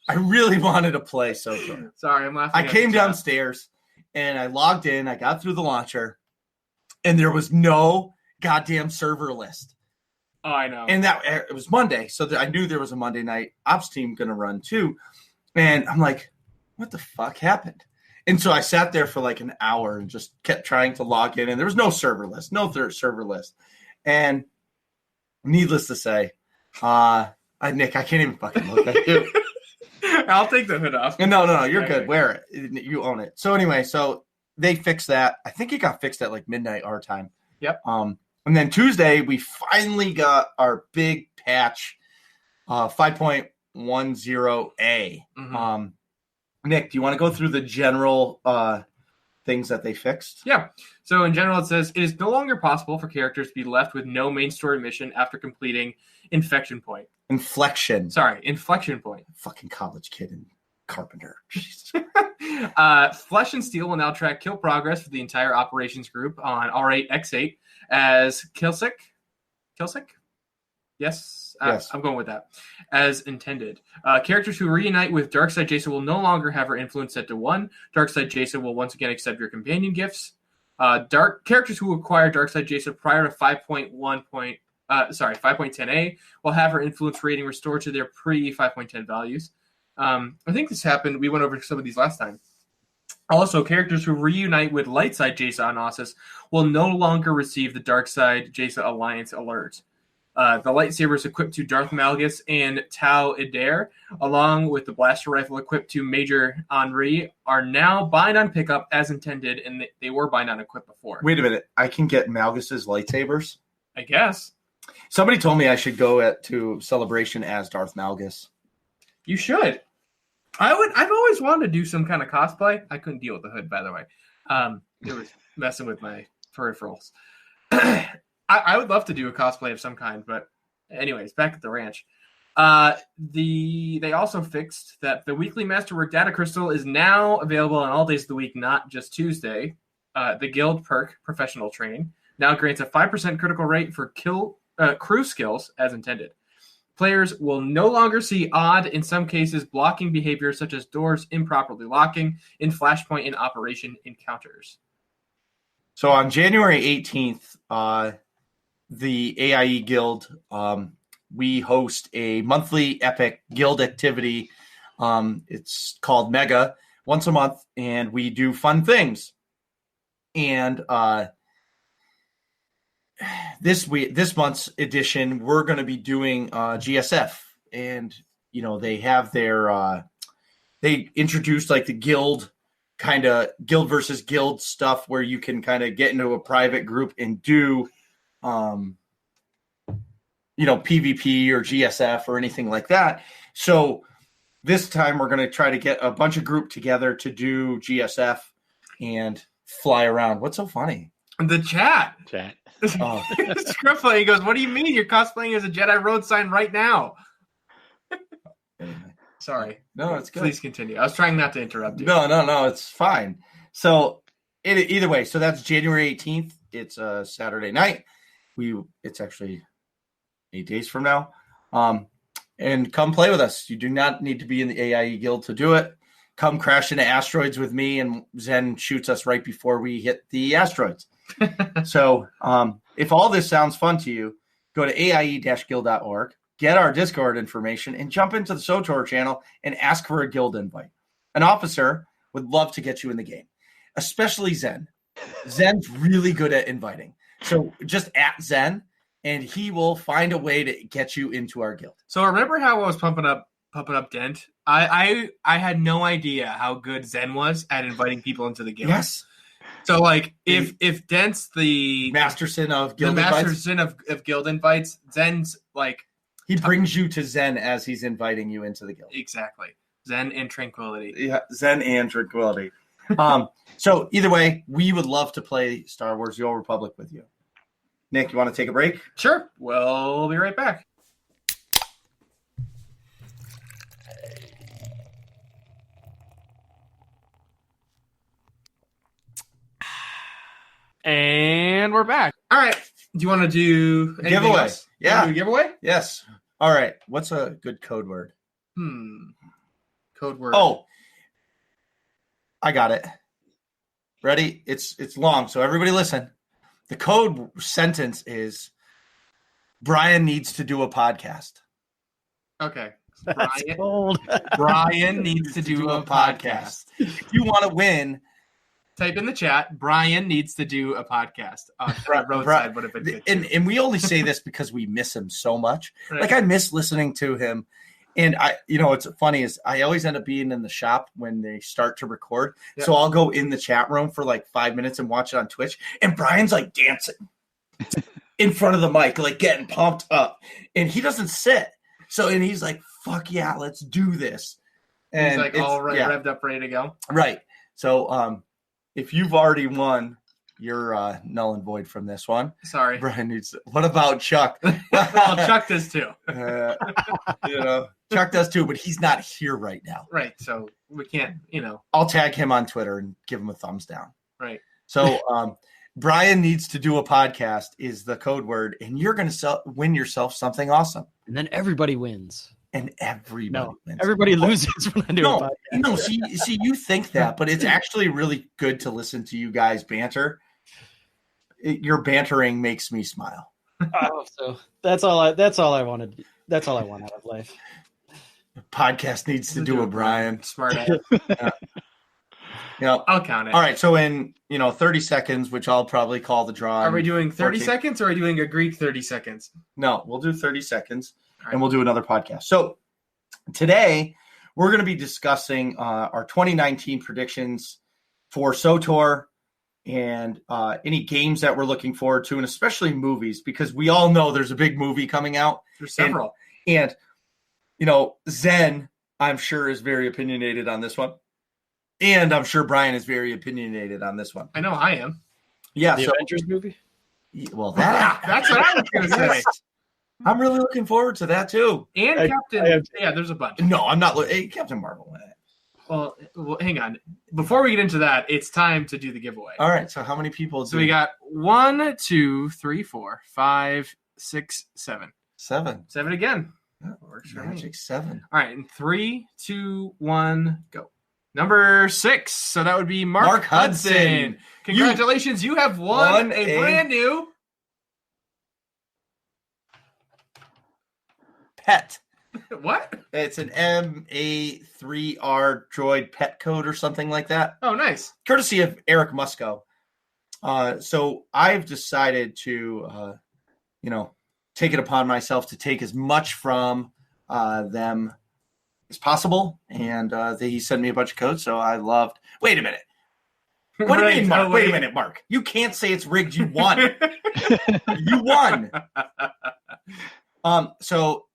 I really wanted to play SWTOR. Sorry, I'm laughing. I came downstairs and I logged in. I got through the launcher, and there was no goddamn server list. Oh, I know. And it was Monday, so I knew there was a Monday night ops team going to run too. And I'm like, what the fuck happened? And so I sat there for like an hour and just kept trying to log in, and there was no server list, no third server list. And needless to say, Nick, I can't even fucking look at you. I'll take the hood off. No, you're good. Wear it. You own it. So anyway, so they fixed that. I think it got fixed at like midnight our time. Yep. And then Tuesday we finally got our big patch, 5.10a. Mm-hmm. Nick, do you want to go through the general things that they fixed? Yeah. So in general, it says it is no longer possible for characters to be left with no main story mission after completing Inflection Point. Inflection Point. Fucking college kid and carpenter. Flesh and Steel will now track kill progress for the entire operations group on R8X8 as Kilsick? Yes. Yes. I'm going with that. As intended. Characters who reunite with Darkseid Jason will no longer have her influence set to 1. Darkseid Jason will once again accept your companion gifts. Characters who acquire Darkseid Jason prior to 5.10a will have her influence rating restored to their pre-5.10 values. I think this happened. We went over some of these last time. Also, characters who reunite with Lightside Jason on Ossus will no longer receive the Darkseid Jason Alliance alert. The lightsabers equipped to Darth Malgus and Tau Adair, along with the blaster rifle equipped to Major Henri, are now bind on pickup as intended, and they were bind on equip before. Wait a minute. I can get Malgus's lightsabers? I guess. Somebody told me I should go to Celebration as Darth Malgus. You should. I've always wanted to do some kind of cosplay. I couldn't deal with the hood, by the way. It was messing with my peripherals. I would love to do a cosplay of some kind, but anyways, back at the ranch. They also fixed that the weekly Masterwork data crystal is now available on all days of the week, not just Tuesday. the guild perk, professional training, now grants a 5% critical rate for crew skills as intended. Players will no longer see odd, in some cases, blocking behavior such as doors improperly locking in Flashpoint and Operation encounters. So on January 18th, the AIE Guild, we host a monthly epic guild activity. It's called Mega, once a month, and we do fun things. And this month's edition, we're going to be doing GSF, and they have their they introduced like the guild kind of guild versus guild stuff where you can kind of get into a private group and do PvP or GSF or anything like that. So this time we're going to try to get a bunch of group together to do GSF and fly around. What's so funny? The chat. Oh. Scriffle, he goes, what do you mean you're cosplaying as a Jedi road sign right now? Sorry. No, it's good. Please continue. I was trying not to interrupt you. No, it's fine. So either way, so that's January 18th. It's a Saturday night. It's actually 8 days from now. And come play with us. You do not need to be in the AIE Guild to do it. Come crash into asteroids with me, and Zen shoots us right before we hit the asteroids. So if all this sounds fun to you, go to AIE-guild.org, get our Discord information, and jump into the SWTOR channel and ask for a guild invite. An officer would love to get you in the game, especially Zen. Zen's really good at inviting. So just at Zen, and he will find a way to get you into our guild. So remember how I was pumping up Dent? I had no idea how good Zen was at inviting people into the guild. Yes. So like if Dent's the Masterson of guild of guild invites, Zen's like he brings you to Zen as he's inviting you into the guild. Exactly. Zen and tranquility. Yeah, Zen and tranquility. So either way, we would love to play Star Wars: The Old Republic with you. Nick, you want to take a break? Sure. We'll be right back. And we're back. All right. Do you want to do anything giveaway? Else? Yeah. Do a giveaway? Yes. All right. What's a good code word? Code word. Oh, I got it. Ready? It's long, so everybody listen. The code sentence is Brian needs to do a podcast. Okay. That's cold. Brian needs to do a podcast. If you want to win, type in the chat, Brian needs to do a podcast. Roadside would have been good. And we only say this because we miss him so much. Right. Like I miss listening to him. And what's funny is I always end up being in the shop when they start to record. Yep. So I'll go in the chat room for like 5 minutes and watch it on Twitch. And Brian's like dancing in front of the mic, like getting pumped up. And he doesn't sit. And he's like, fuck yeah, let's do this. And he's like all right, revved up, ready to go. Right. So if you've already won, you're null and void from this one. Sorry. Brian needs to, what about Chuck? Well, Chuck does too. Chuck does too, but he's not here right now. Right. So we can't, I'll tag him on Twitter and give him a thumbs down. Right. So Brian needs to do a podcast is the code word, and you're going to win yourself something awesome. And then everybody wins. And everybody wins. Everybody loses when I do a podcast. No, see, you think that, but it's actually really good to listen to you guys banter. Your bantering makes me smile. Oh, so that's all I wanted. That's all I want out of life. The podcast needs to do a Brian. Smart ass. I'll count it. All right, so in 30 seconds, which I'll probably call the draw. Are we doing 30 seconds or are we doing a Greek 30 seconds? No, we'll do 30 seconds and we'll do another podcast. So today we're going to be discussing our 2019 predictions for SWTOR and any games that we're looking forward to, and especially movies, because we all know there's a big movie coming out. There's several. And Zen, I'm sure, is very opinionated on this one. And I'm sure Brian is very opinionated on this one. I know I am. Yeah. The Avengers movie? Well, that's what I was going to say. I'm really looking forward to that, too. And Captain. There's a bunch. No, I'm not. Hey, Captain Marvel in it. Well, hang on. Before we get into that, it's time to do the giveaway. All right. So how many people? So we got 1, 2, 3, 4, 5, 6, 7. 7. 7 again. Yeah, Works for me. Magic 7. All right, and 3, 2, 1, go. Number 6. So that would be Mark Hudson. Congratulations, you have won a brand new pet. What? It's an MA3R droid pet code or something like that. Oh, nice. Courtesy of Eric Musco. So I've decided to, take it upon myself to take as much from them as possible. And he sent me a bunch of codes. So I loved. Wait a minute. What do you mean, Mark? Wait a minute, Mark. You can't say it's rigged. You won. You won. So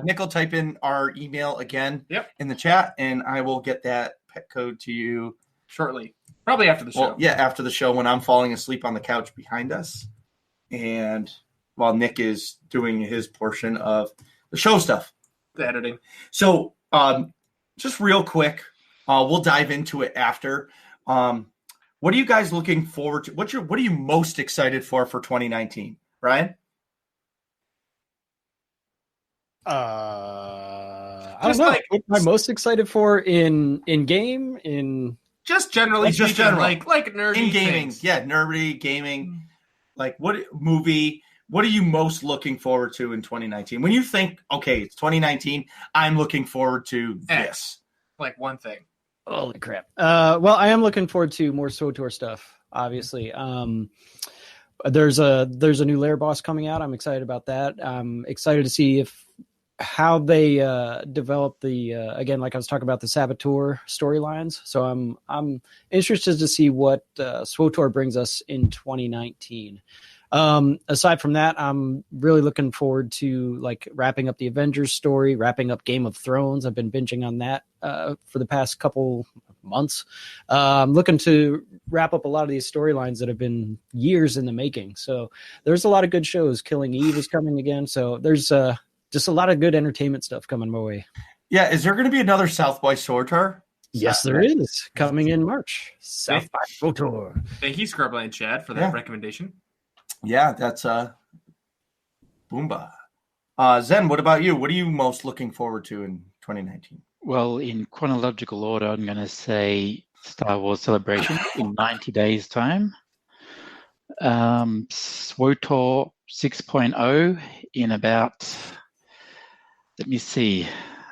Nick will type in our email again in the chat, and I will get that pet code to you shortly. Probably after the show. Well, yeah, after the show when I'm falling asleep on the couch behind us. And while Nick is doing his portion of the show stuff. The editing. So just real quick, we'll dive into it after. What are you guys looking forward to? What are you most excited for 2019, Brian? I don't know. What am I most excited for in game? In just generally, just general, like nerdy in gaming, things. Yeah, nerdy gaming. Like what movie? What are you most looking forward to in 2019? When you think, okay, it's 2019, I'm looking forward to this. Like one thing. Holy crap! Well, I am looking forward to more SWTOR stuff. Obviously, there's a new lair boss coming out. I'm excited about that. I'm excited to see how they develop the again, like I was talking about the SWTOR storylines. So I'm interested to see what SWTOR brings us in 2019. Aside from that, I'm really looking forward to like wrapping up the Avengers story, wrapping up Game of Thrones. I've been binging on that for the past couple months. I'm looking to wrap up a lot of these storylines that have been years in the making. So there's a lot of good shows. Killing Eve is coming again. So there's just a lot of good entertainment stuff coming my way. Yeah. Is there going to be another South by SWTOR? Yes, there is. Coming in March. South by SWTOR. Thank you, Scrubland Chad, for that recommendation. Yeah, that's Boomba. Zen, what about you? What are you most looking forward to in 2019? Well, in chronological order, I'm going to say Star Wars Celebration in 90 days' time. SWTOR 6.0 in about, let me see,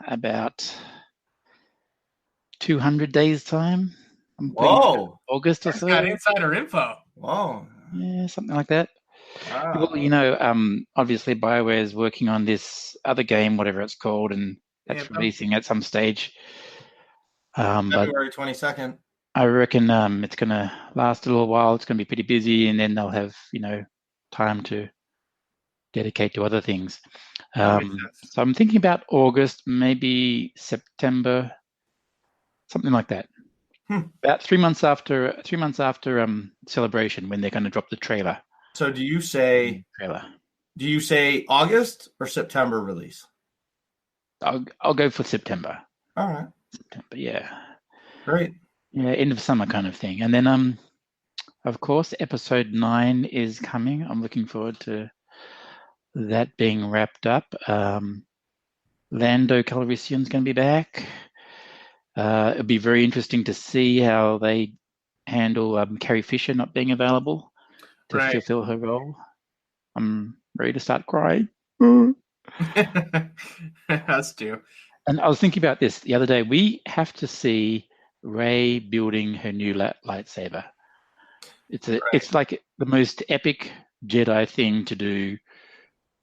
about 200 days' time. Whoa. August or so. Got insider info. Whoa. Yeah, something like that. Wow. Well, obviously BioWare is working on this other game, whatever it's called, and that's releasing at some stage. February 22nd. I reckon it's going to last a little while. It's going to be pretty busy, and then they'll have, time to dedicate to other things. So I'm thinking about August, maybe September, something like that. About 3 months after Celebration, when they're going to drop the trailer. So do you say August or September release? I'll go for September. All right. September, yeah. Great. Yeah, end of summer kind of thing. And then of course episode 9 is coming. I'm looking forward to that being wrapped up. Lando Calrissian's going to be back. It'll be very interesting to see how they handle Carrie Fisher not being available to fulfill her role. I'm ready to start crying. Us too. And I was thinking about this the other day. We have to see Rey building her new lightsaber. It's like the most epic Jedi thing to do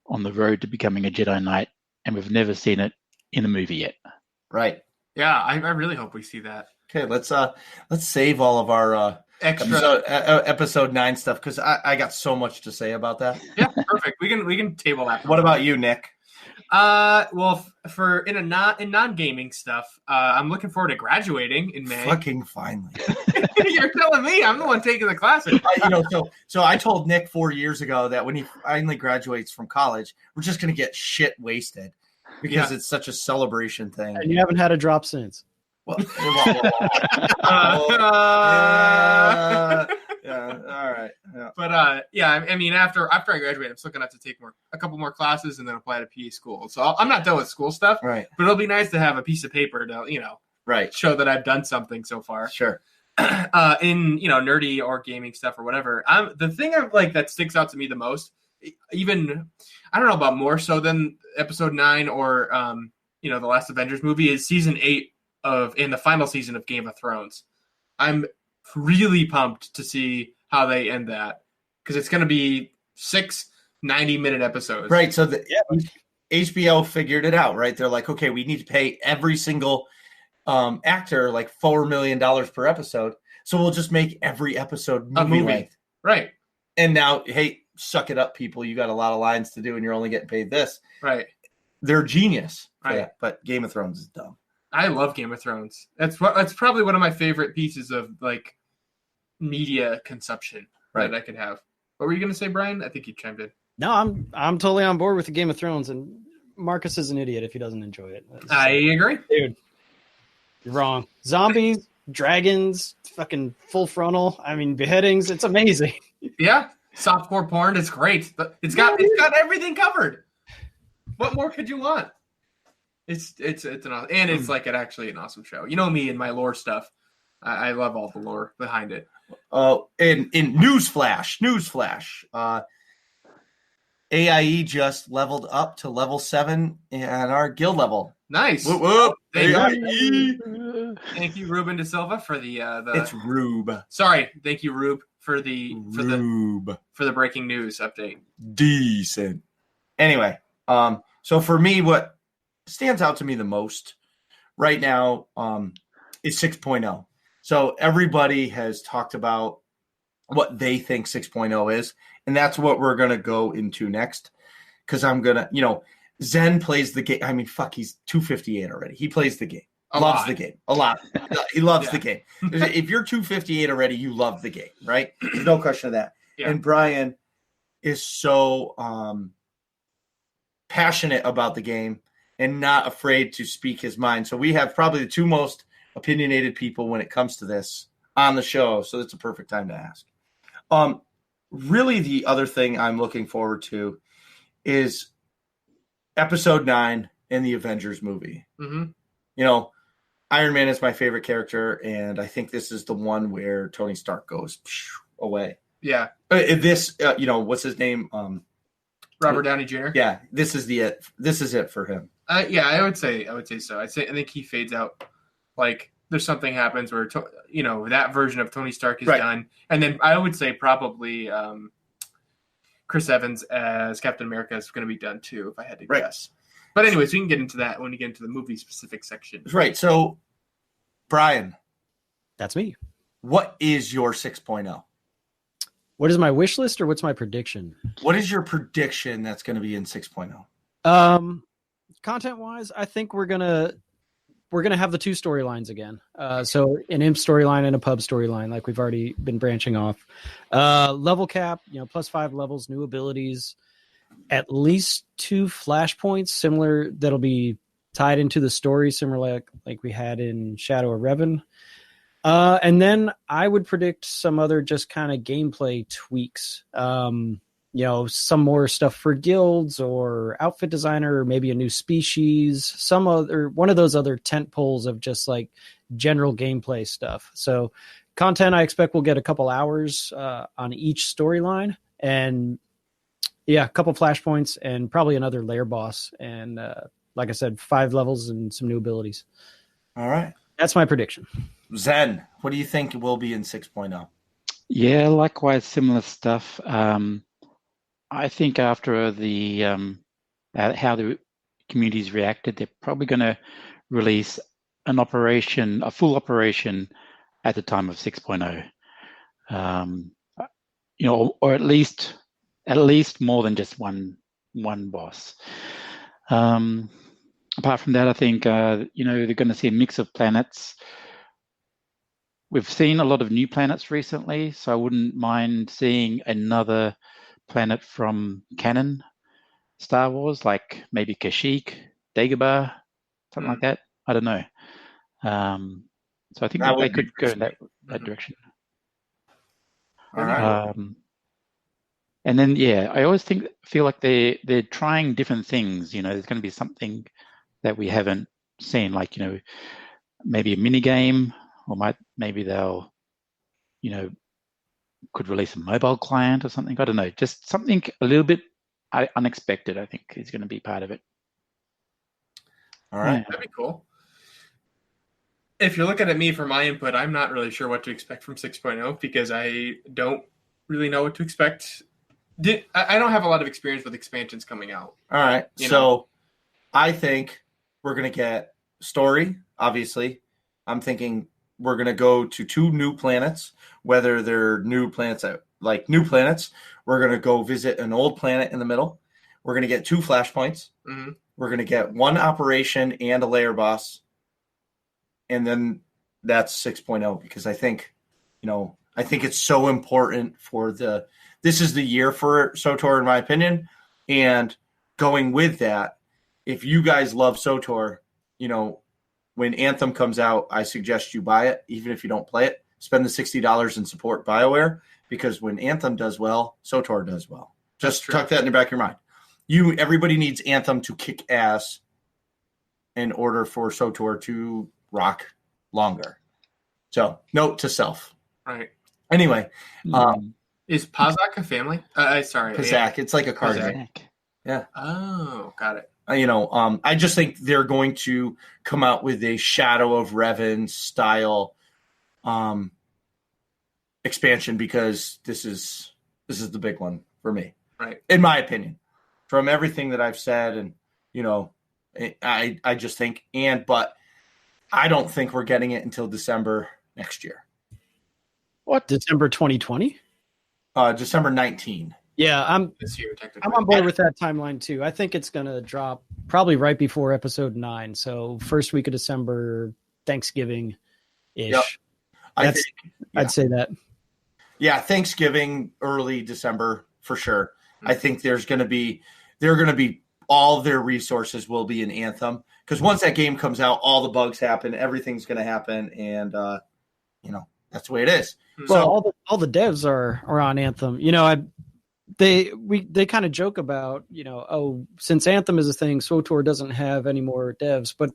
on the road to becoming a Jedi Knight, and we've never seen it in a movie yet. Right. Yeah, I really hope we see that. Okay, let's save all of our extra episode 9 stuff because I got so much to say about that. Yeah, perfect. We can table that. What about you, Nick? Well, for in non-gaming stuff, I'm looking forward to graduating in May. Fucking finally. You're telling me I'm the one taking the classes. So I told Nick 4 years ago that when he finally graduates from college, we're just gonna get shit wasted because it's such a celebration thing. And you haven't had a drop since. Well, yeah. All right. Yeah. But yeah, I mean, after I graduate, I'm still gonna have to take a couple more classes and then apply to PE school. So I'm not done with school stuff. Right. But it'll be nice to have a piece of paper to Right. show that I've done something so far. Sure. In nerdy or gaming stuff or whatever. The thing that sticks out to me the most, even I don't know about more so than episode 9 or the last Avengers movie, is season 8 in the final season of Game of Thrones. I'm really pumped to see how they end that, because it's going to be 6 90-minute episodes. Right. So HBO figured it out, right? They're like, okay, we need to pay every single actor like $4 million per episode. So we'll just make every episode movie length. Right. And now, hey, suck it up, people. You got a lot of lines to do and you're only getting paid this. Right. They're genius. Right. That, but Game of Thrones is dumb. I love Game of Thrones. That's probably one of my favorite pieces of media consumption that I could have. What were you going to say, Brian? I think you chimed in. No, I'm totally on board with the Game of Thrones, and Marcus is an idiot if he doesn't enjoy it. I agree. Dude, you're wrong. Zombies, dragons, fucking full frontal. I mean, beheadings. It's amazing. Yeah. Softcore porn. It's great. It's got everything covered. What more could you want? It's an awesome, and it's actually an awesome show. You know me and my lore stuff. I love all the lore behind it. In newsflash, AIE just leveled up to level 7 at our guild level. Nice. Whoop, whoop. AIE. Thank you, Ruben De Silva, for the. It's Rube. Sorry, thank you, Rube, for the breaking news update. Decent. Anyway, so for me, what stands out to me the most right now is 6.0. So everybody has talked about what they think 6.0 is, and that's what we're going to go into next, because I'm going to, Zen plays the game. I mean, fuck, he's 258 already. He plays the game. Loves the game. A lot. He loves the game. If you're 258 already, you love the game, right? There's no question of that. Yeah. And Brian is so passionate about the game and not afraid to speak his mind. So we have probably the two most opinionated people when it comes to this on the show. So it's a perfect time to ask. Really, the other thing I'm looking forward to is episode 9 in the Avengers movie. Mm-hmm. Iron Man is my favorite character, and I think this is the one where Tony Stark goes away. Yeah. What's his name? Robert Downey Jr. Yeah, this is it for him. Yeah, I would say so. I think he fades out. There's something happens where that version of Tony Stark is done, and then I would say probably Chris Evans as Captain America is going to be done too, if I had to guess. But anyways, we can get into that when we get into the movie specific section. Right. So, Brian, that's me. What is your 6.0? What is my wish list, or what's my prediction? What is your prediction that's going to be in 6.0? Content wise, I think we're gonna have the 2 storylines again. So an imp storyline and a pub storyline, like we've already been branching off. Level cap, plus 5 levels, new abilities, at least 2 flashpoints similar that'll be tied into the story, similar like we had in Shadow of Revan. And then I would predict some other just kind of gameplay tweaks. Some more stuff for guilds or outfit designer, or maybe a new species, one of those other tent poles of just general gameplay stuff. So content, I expect we'll get a couple hours on each storyline, and a couple flashpoints, and probably another lair boss. And like I said, 5 levels and some new abilities. All right. That's my prediction. Zen, what do you think will be in 6.0? Yeah, likewise, similar stuff. I think after the how the communities reacted, they're probably going to release a full operation at the time of 6.0. Or at least more than just one boss. Apart from that, I think they're going to see a mix of planets. We've seen a lot of new planets recently, so I wouldn't mind seeing another planet from canon Star Wars, like maybe Kashyyyk, Dagobah, something like that. I don't know. So I think That that they would be could go in pretty that direction. All right. And then, I always feel like they're trying different things. There's going to be something that we haven't seen, like, maybe a mini game, or maybe they'll, could release a mobile client or something. I don't know, just something a little bit unexpected, I think, is going to be part of it. All right. That'd be cool. If you're looking at me for my input, I'm not really sure what to expect from 6.0 because I don't really know what to expect. I don't have a lot of experience with expansions coming out. All right. So I think we're going to get story, obviously. I'm thinking we're going to go to 2 new planets, whether they're new planets, like new planets. We're going to go visit an old planet in the middle. We're going to get 2 flashpoints. Mm-hmm. We're going to get 1 operation and a layer boss. And then that's 6.0 because I think it's so important for this is the year for SWTOR, in my opinion. And going with that, if you guys love SWTOR, when Anthem comes out, I suggest you buy it, even if you don't play it. Spend the $60 and support BioWare, because when Anthem does well, SWTOR does well. Just tuck that in the back of your mind. Everybody needs Anthem to kick ass in order for SWTOR to rock longer. So, note to self. Right. Anyway, is Pazak a family? Sorry, Pazak. It's like a card game. Yeah. Oh, got it. I just think they're going to come out with a Shadow of Revan style expansion, because this is the big one for me, right? In my opinion, from everything that I've said, and I just think, but I don't think we're getting it until December next year. What, December 2020? December 19. Yeah, I'm on board with that timeline too. I think it's gonna drop probably right before episode 9, so first week of December, Thanksgiving ish. Yep. I'd say that. Yeah, Thanksgiving, early December for sure. Mm-hmm. I think they're going to be all their resources will be in Anthem, because once that game comes out, all the bugs happen, everything's going to happen, and that's the way it is. Well, so all the devs are on Anthem. They kind of joke about, since Anthem is a thing, SWTOR doesn't have any more devs, but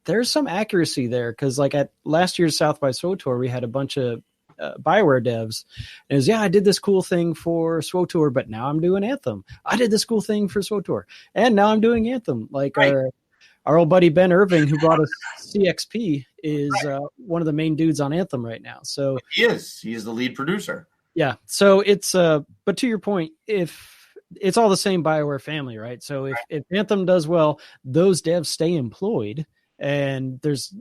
there's some accuracy there, because like at last year's South by SWTOR, we had a bunch of BioWare devs. And it was, I did this cool thing for SWTOR, but now I'm doing Anthem. I did this cool thing for SWTOR, and now I'm doing Anthem. Like our old buddy Ben Irving, who brought us CXP, is one of the main dudes on Anthem right now. So he is the lead producer. Yeah. So it's but to your point, if it's all the same BioWare family, right? So if Anthem does well, those devs stay employed, and there's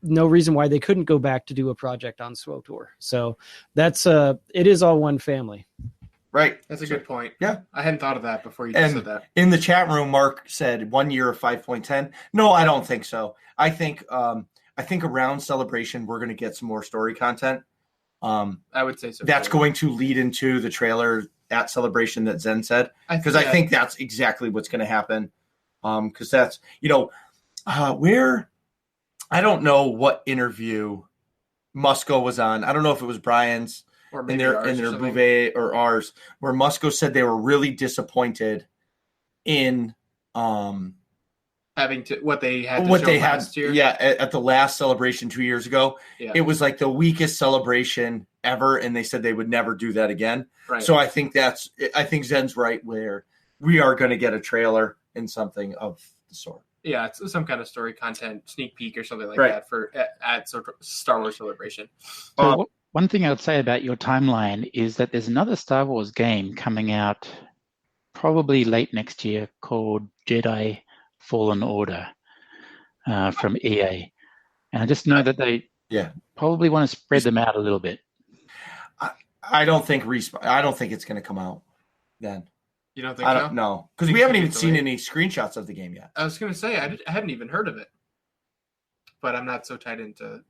no reason why they couldn't go back to do a project on SWTOR. So that's it is all one family. Right. That's a good point. Yeah. I hadn't thought of that before you just said that. In the chat room, Mark said 1 year of 5.10. No, I don't think so. I think around Celebration, we're going to get some more story content. I would say so. That's going to lead into the trailer at Celebration that Zen said, because I think that's exactly what's going to happen. Because that's, where, I don't know what interview Musco was on. I don't know if it was Brian's or in their Bouvet or ours, where Musco said they were really disappointed in having to what they had last year. Yeah, at the last Celebration 2 years ago. Yeah. It was like the weakest celebration ever, and they said they would never do that again. Right. So I think Zen's right, where we are going to get a trailer and something of the sort. Yeah, it's some kind of story content, sneak peek or something like that for at Star Wars Celebration. One thing I would say about your timeline is that there's another Star Wars game coming out probably late next year called Jedi Fallen Order from EA. And I just know that they probably want to spread them out a little bit. I don't think it's going to come out then. You don't think so? No, because we haven't even seen any screenshots of the game yet. I was going to say, I hadn't even heard of it. But I'm not so tied into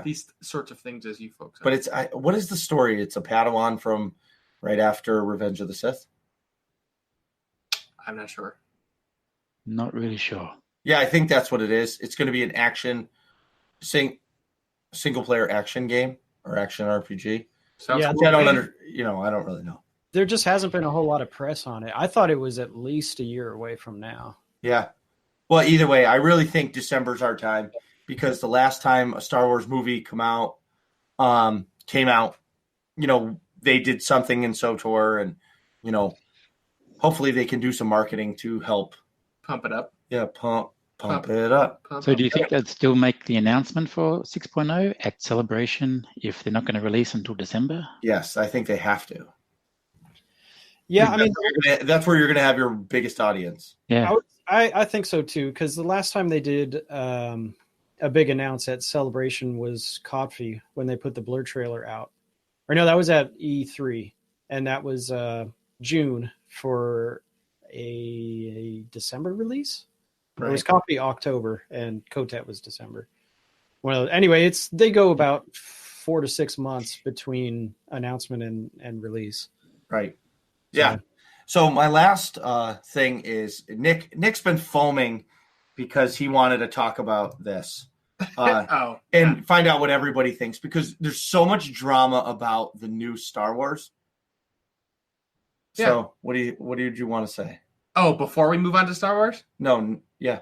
these sorts of things as you folks are. But it's what is the story? It's a Padawan from right after Revenge of the Sith? I'm not sure. Not really sure. Yeah, I think that's what it is. It's going to be an action thing. single player action game or action RPG. Sounds Yeah, cool. I don't really know. There just hasn't been a whole lot of press on it. I thought it was at least a year away from now. Yeah. Well, either way, I really think December's our time because the last time a Star Wars movie came out, they did something in SWTOR, and hopefully they can do some marketing to help pump it up. Yeah, pump it up. So do you think they'd still make the announcement for 6.0 at Celebration if they're not going to release until December? Yes, I think they have to. Yeah, I mean, that's where you're going to have your biggest audience. Yeah, I think so too, because the last time they did a big announce at Celebration was Coffee when they put the Blur trailer out. Or no, that was at E3, and that was June for a December release. Right. It was Coffee October, and Kotet was December. Well, anyway, they go about 4 to 6 months between announcement and release. Right. Yeah. So my last thing is Nick's been foaming because he wanted to talk about this and find out what everybody thinks, because there's so much drama about the new Star Wars. So what did you want to say? Oh, before we move on to Star Wars? No. Yeah.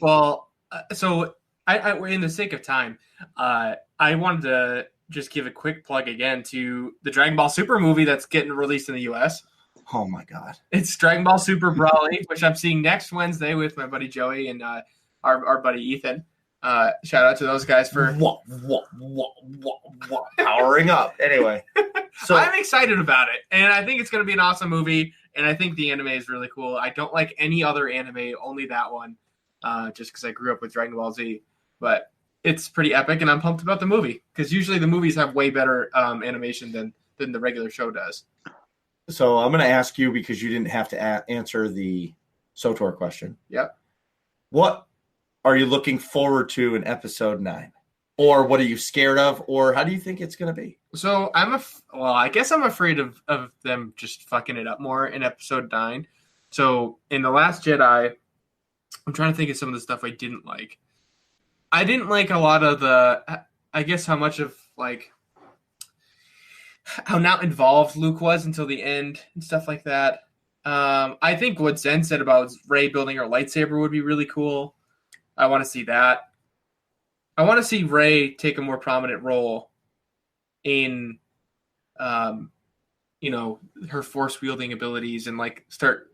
Well, so I in the sake of time, I wanted to just give a quick plug again to the Dragon Ball Super movie that's getting released in the U.S. Oh my God! It's Dragon Ball Super Brawly, which I'm seeing next Wednesday with my buddy Joey and our buddy Ethan. Shout out to those guys for powering up. Anyway, so I'm excited about it, and I think it's going to be an awesome movie. And I think the anime is really cool. I don't like any other anime, only that one, just because I grew up with Dragon Ball Z. But it's pretty epic, and I'm pumped about the movie because usually the movies have way better animation than the regular show does. So I'm going to ask you, because you didn't have to answer the SWTOR question. Yep. What are you looking forward to in episode 9? Or what are you scared of? Or how do you think it's going to be? So I guess I'm afraid of them just fucking it up more in episode 9. So in The Last Jedi, I'm trying to think of some of the stuff I didn't like. I didn't like a lot of how much of how not involved Luke was until the end and stuff like that. I think what Zen said about Rey building her lightsaber would be really cool. I want to see that. I want to see Rey take a more prominent role in, her force wielding abilities and start,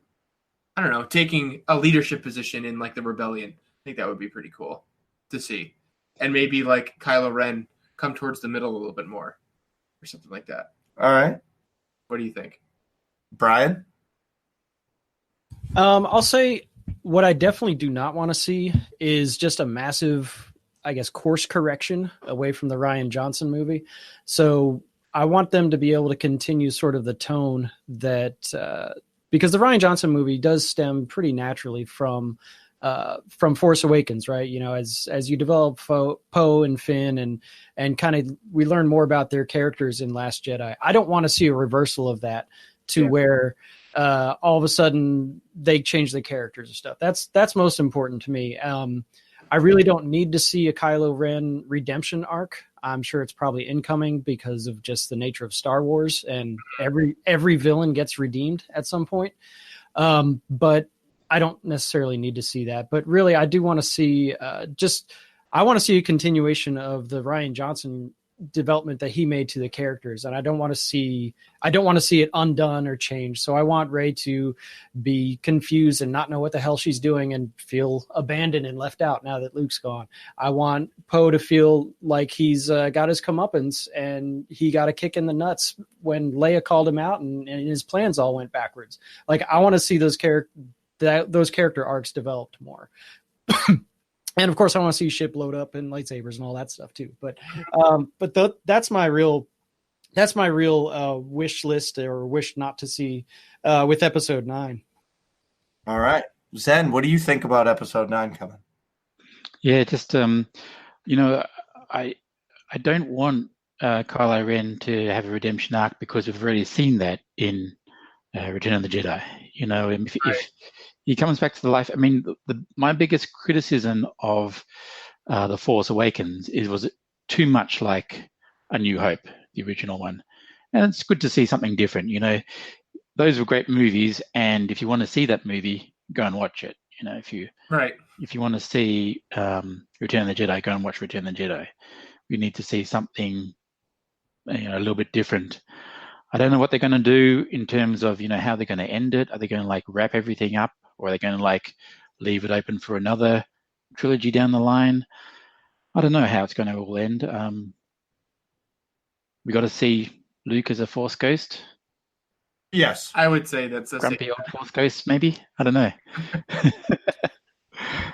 taking a leadership position in the rebellion. I think that would be pretty cool to see. And maybe Kylo Ren come towards the middle a little bit more or something like that. All right. What do you think? Brian? I'll say what I definitely do not want to see is just a massive, course correction away from the Rian Johnson movie. So I want them to be able to continue sort of the tone that, because the Rian Johnson movie does stem pretty naturally from Force Awakens, right? As you develop Poe and Finn and kind of we learn more about their characters in Last Jedi. I don't want to see a reversal of that to where all of a sudden they change the characters and stuff. That's most important to me. I really don't need to see a Kylo Ren redemption arc. I'm sure it's probably incoming because of just the nature of Star Wars, and every villain gets redeemed at some point. But I don't necessarily need to see that. But really, I do want to see I want to see a continuation of the Rian Johnson development that he made to the characters, and I don't want to see it undone or changed. So I want Rey to be confused and not know what the hell she's doing and feel abandoned and left out now that Luke's gone. I want Poe to feel like he's got his comeuppance and he got a kick in the nuts when Leia called him out and his plans all went backwards. I want to see those character arcs developed more. And of course, I want to see ship load up and lightsabers and all that stuff too. But that's my real wish list or wish not to see with episode 9. All right, Zen, what do you think about episode 9 coming? Yeah, just I don't want Kylo Ren to have a redemption arc because we've already seen that in Return of the Jedi. If he comes back to the life. I mean, my biggest criticism of The Force Awakens was too much like A New Hope, the original one. And it's good to see something different. Those were great movies, and if you want to see that movie, go and watch it. If you want to see Return of the Jedi, go and watch Return of the Jedi. We need to see something a little bit different. I don't know what they're going to do in terms of how they're going to end it. Are they going to wrap everything up, or are they going to leave it open for another trilogy down the line? I don't know how it's going to all end. We got to see Luke as a Force ghost. Yes, I would say that's a grumpy old Force ghost, maybe. I don't know.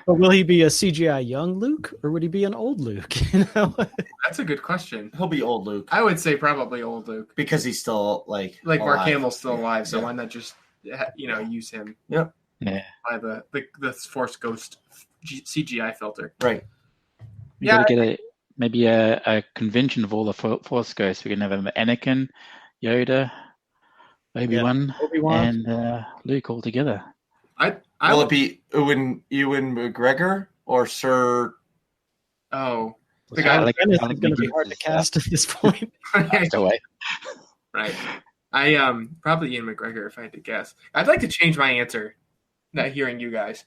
But will he be a CGI young Luke, or would he be an old Luke? That's a good question. He'll be old Luke. I would say probably old Luke because he's still like Mark Hamill's still alive. So why not just use him? Yep. Yeah. By the Force Ghost CGI filter. Right. We got to get maybe a convention of all the Force ghosts. We can have Anakin, Yoda, Obi-Wan, and Luke all together. Will it be Ewan McGregor or Sir? Oh, the guy is going to be hard to cast at this point. Right. I probably Ian McGregor if I had to guess. I'd like to change my answer. Not hearing you guys.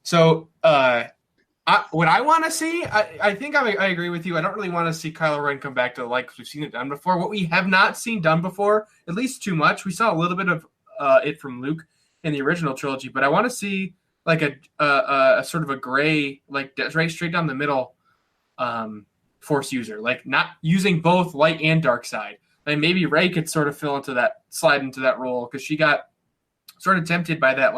So, what I want to see, I think I agree with you. I don't really want to see Kylo Ren come back to the light because we've seen it done before. What we have not seen done before, at least too much. We saw a little bit of it from Luke in the original trilogy, but I want to see a sort of a gray, right straight down the middle, Force user, not using both light and dark side. Maybe Rey could sort of slide into that role because she got sort of tempted by that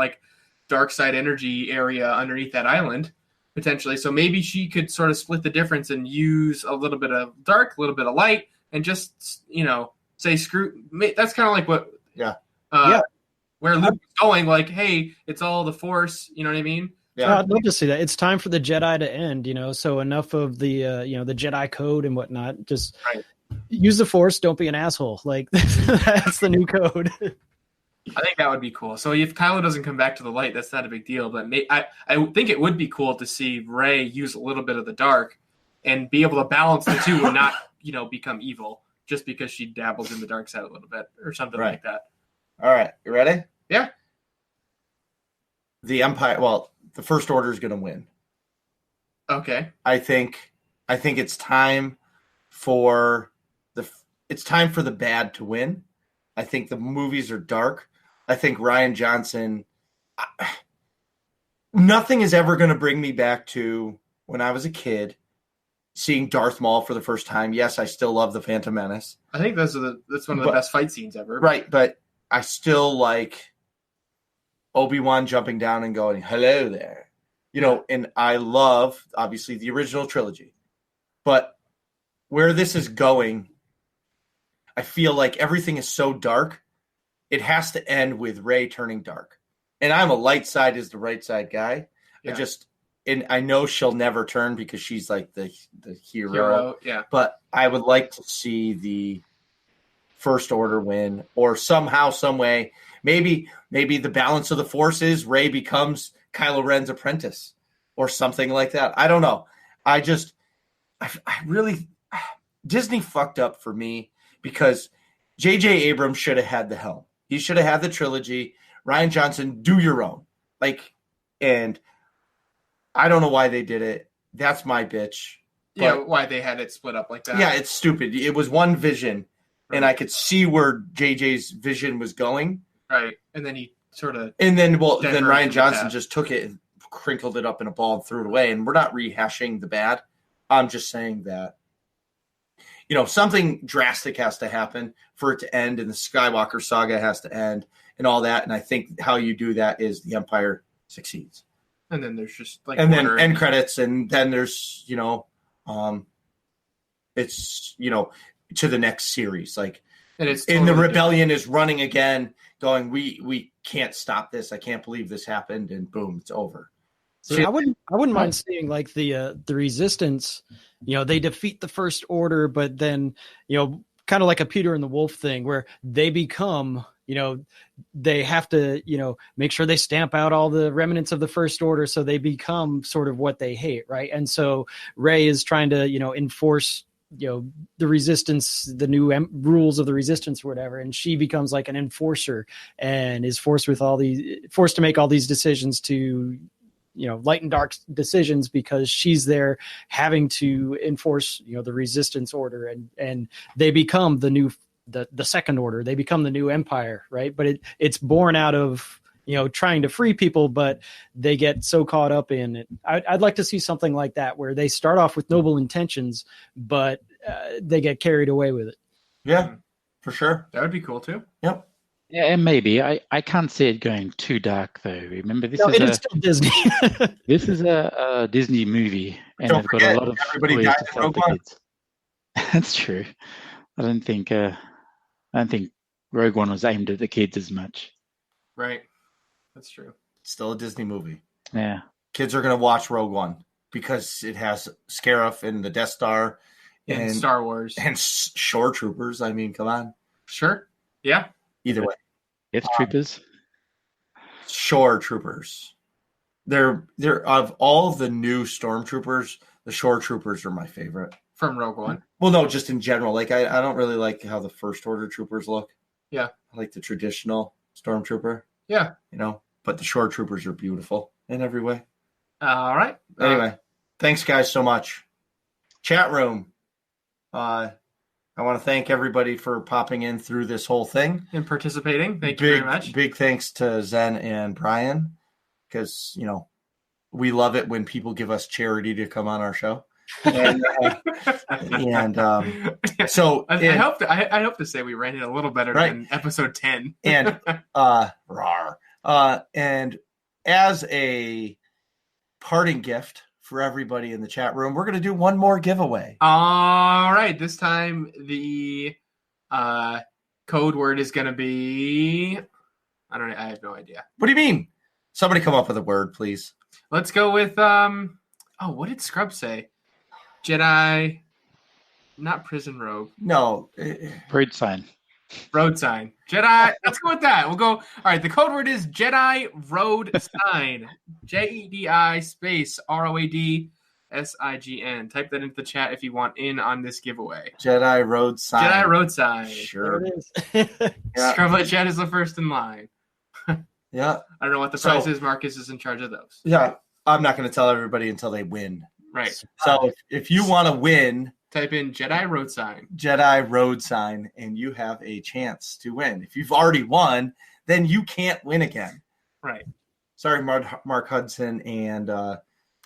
dark side energy area underneath that island potentially. So maybe she could sort of split the difference and use a little bit of dark, a little bit of light, and just say screw. That's kind of like what where Luke is going. Hey, it's all the Force. You know what I mean? Yeah, I'd love to see that. It's time for the Jedi to end. So enough of the the Jedi code and whatnot. Just use the Force. Don't be an asshole. That's the new code. I think that would be cool. So if Kylo doesn't come back to the light, that's not a big deal. But I think it would be cool to see Rey use a little bit of the dark and be able to balance the two and not, become evil just because she dabbles in the dark side a little bit or something like that. All right. You ready? Yeah. The Empire, the First Order is going to win. Okay. I think it's time for the bad to win. I think the movies are dark. I think Rian Johnson, nothing is ever going to bring me back to when I was a kid, seeing Darth Maul for the first time. Yes, I still love The Phantom Menace. I think that's one of the best fight scenes ever. Right, but I still like Obi-Wan jumping down and going, hello there. And I love, obviously, the original trilogy. But where this is going, I feel like everything is so dark. It has to end with Rey turning dark. And I'm a light side is the right side guy. Yeah. I know she'll never turn because she's like the hero. Yeah. But I would like to see the First Order win, or somehow, some way. Maybe the balance of the Force is Rey becomes Kylo Ren's apprentice or something like that. I don't know. I really Disney fucked up for me because J.J. Abrams should have had the helm. He should have had the trilogy. Rian Johnson, do your own. And I don't know why they did it. That's my bitch. Yeah, why they had it split up like that. Yeah, it's stupid. It was one vision, and I could see where JJ's vision was going. Right, and then he sort of... And then Rian Johnson just took it and crinkled it up in a ball and threw it away. And we're not rehashing the bad. I'm just saying that something drastic has to happen for it to end, and the Skywalker saga has to end and all that. And I think how you do that is the Empire succeeds. And then there's just and then end credits, and then there's, it's, to the next series. And it's totally the rebellion is running again, going, we can't stop this. I can't believe this happened. And boom, it's over. So I wouldn't mind seeing the Resistance, they defeat the First Order, but then, kind of like a Peter and the Wolf thing where they become, they have to, make sure they stamp out all the remnants of the First Order so they become sort of what they hate, right? And so Rey is trying to, enforce, the resistance, the new rules of the resistance or whatever, and she becomes like an enforcer and is forced to make all these decisions to, light and dark decisions because she's there having to enforce, the resistance order, and they become the new the Second Order. They become the new empire, right? But it's born out of, trying to free people, but they get so caught up in it. I'd like to see something like that where they start off with noble intentions, but they get carried away with it. Yeah, for sure. That would be cool too. Yep. Yeah, maybe. I can't see it going too dark though. Remember, it is still Disney. This is a Disney movie, and they've got a lot of everybody died in Rogue One. That's true. I don't think Rogue One was aimed at the kids as much. Right. That's true. It's still a Disney movie. Yeah. Kids are going to watch Rogue One because it has Scarif and the Death Star and Star Wars and Shore Troopers. I mean, come on. Sure. Yeah. Either way. Death Troopers. Shore Troopers. They're of all of the new Stormtroopers, the Shore Troopers are my favorite. From Rogue One. Well, no, just in general. Like I don't really like how the First Order troopers look. Yeah. I like the traditional Stormtrooper. Yeah. But the Shore Troopers are beautiful in every way. All right. Anyway, thanks guys so much. Chat room. I want to thank everybody for popping in through this whole thing and participating. Thank you very much. Big thanks to Zen and Brian because, we love it when people give us charity to come on our show. And so I hope to say we ran it a little better than episode 10. And and as a parting gift for everybody in the chat room, we're going to do one more giveaway. All right, this time the code word is going to be I have no idea. What do you mean? Somebody come up with a word, please. Let's go with what did Scrub say? Jedi, not prison rogue. No. Road sign. Road sign. Jedi. Let's go with that. We'll go. All right. The code word is Jedi Road Sign. JEDI space ROADSIGN. Type that into the chat if you want in on this giveaway. Jedi Road Sign. Jedi Road Sign. Sure. There it is. Yeah. Scrublet Chat is the first in line. Yeah. I don't know what the price is. Marcus is in charge of those. Yeah. I'm not going to tell everybody until they win. Right. So if you want to win, type in Jedi Road Sign. Jedi Road Sign, and you have a chance to win. If you've already won, then you can't win again. Right. Sorry, Mark Hudson and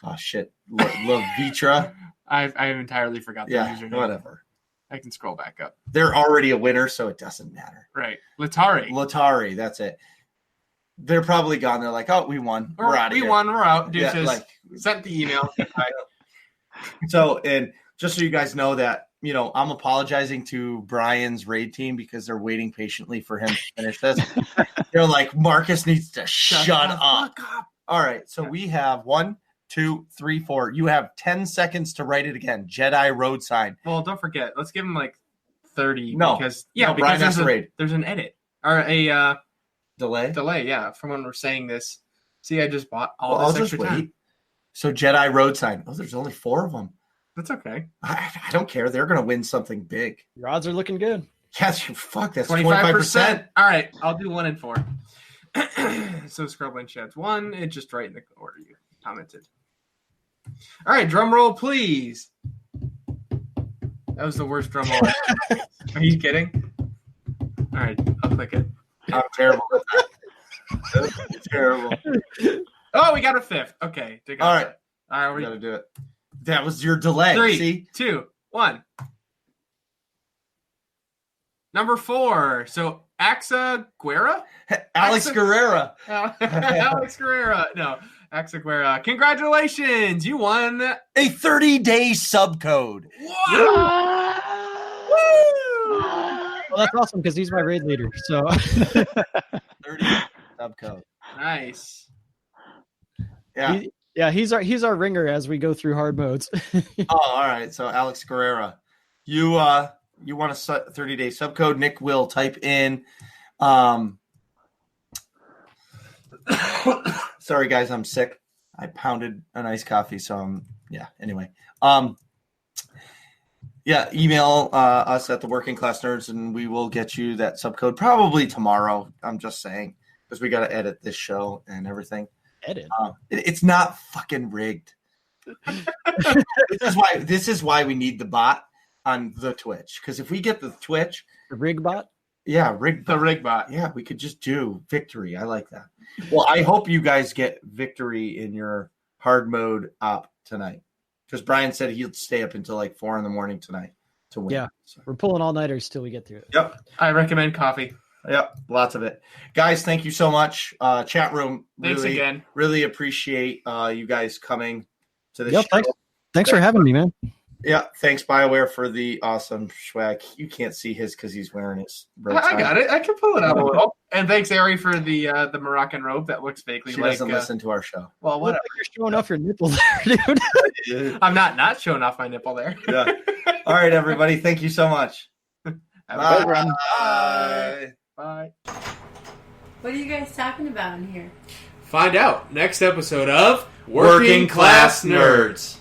Vitra. I've entirely forgot the username. Whatever. I can scroll back up. They're already a winner, so it doesn't matter. Right. Latari, that's it. They're probably gone. They're like, oh, we won. We're out of here. We won. We're out. Dude, Yeah, sent the email. So, and just so you guys know that, I'm apologizing to Brian's raid team because they're waiting patiently for him to finish this. They're like, Marcus needs to shut up. All right. So we have 1, 2, 3, 4. You have 10 seconds to write it again. Jedi Road Sign. Well, don't forget. Let's give him like 30. No. Because Brian has to raid. There's an edit. Or a delay, yeah, from when we're saying this. See, I just bought all this extra time. So Jedi Road Sign. Oh, there's only 4 of them. That's okay. I don't care. They're going to win something big. Your odds are looking good. Yes, fuck, that's 25%. All right, I'll do 1 and 4. So Scrubland Sheds 1. It's just right in the order you commented. All right, drum roll, please. That was the worst drum roll. Are you kidding? All right, I'll click it. I'm terrible with that. That's terrible. Oh, we got a 5th. Okay. All right. We got to do it. That was your delay. 3, 2, 1. Number 4. So Axa Guerra? Alex Guerrera. Alex Guerrera. No, Axa Guerra. Congratulations. You won a 30-day subcode. Whoa! Woo! Well, that's awesome because he's my raid leader. So 30 subcode. Nice. Yeah. He's our ringer as we go through hard modes. All right. So Alex Guerrera, you want a 30-day subcode. Nick will type in Sorry, guys, I'm sick. I pounded an iced coffee, so anyway. Email us at the Working Class Nerds, and we will get you that subcode probably tomorrow. I'm just saying, because we got to edit this show and everything. Edit? It's not fucking rigged. This is why we need the bot on the Twitch, because if we get the Twitch, the rig bot. Yeah, the rig bot. Yeah, we could just do victory. I like that. Well, I hope you guys get victory in your hard mode op tonight, because Brian said he'll stay up until like 4 a.m. tonight to win. Yeah, we're pulling all nighters till we get through it. Yep, I recommend coffee. Yep, lots of it, guys. Thank you so much. Chat room. Thanks again. Really appreciate you guys coming to the show. Thanks for having me, man. Yeah, thanks BioWare for the awesome swag. You can't see his because he's wearing his robe. I got it. I can pull it out a little. And thanks, Ari, for the Moroccan robe that looks vaguely like. She doesn't listen to our show. Well, whatever. Like you're showing off your nipple there, dude. I'm not showing off my nipple there. Yeah. All right, everybody. Thank you so much. Bye. Bye. Bye. What are you guys talking about in here? Find out next episode of Working Class Nerds.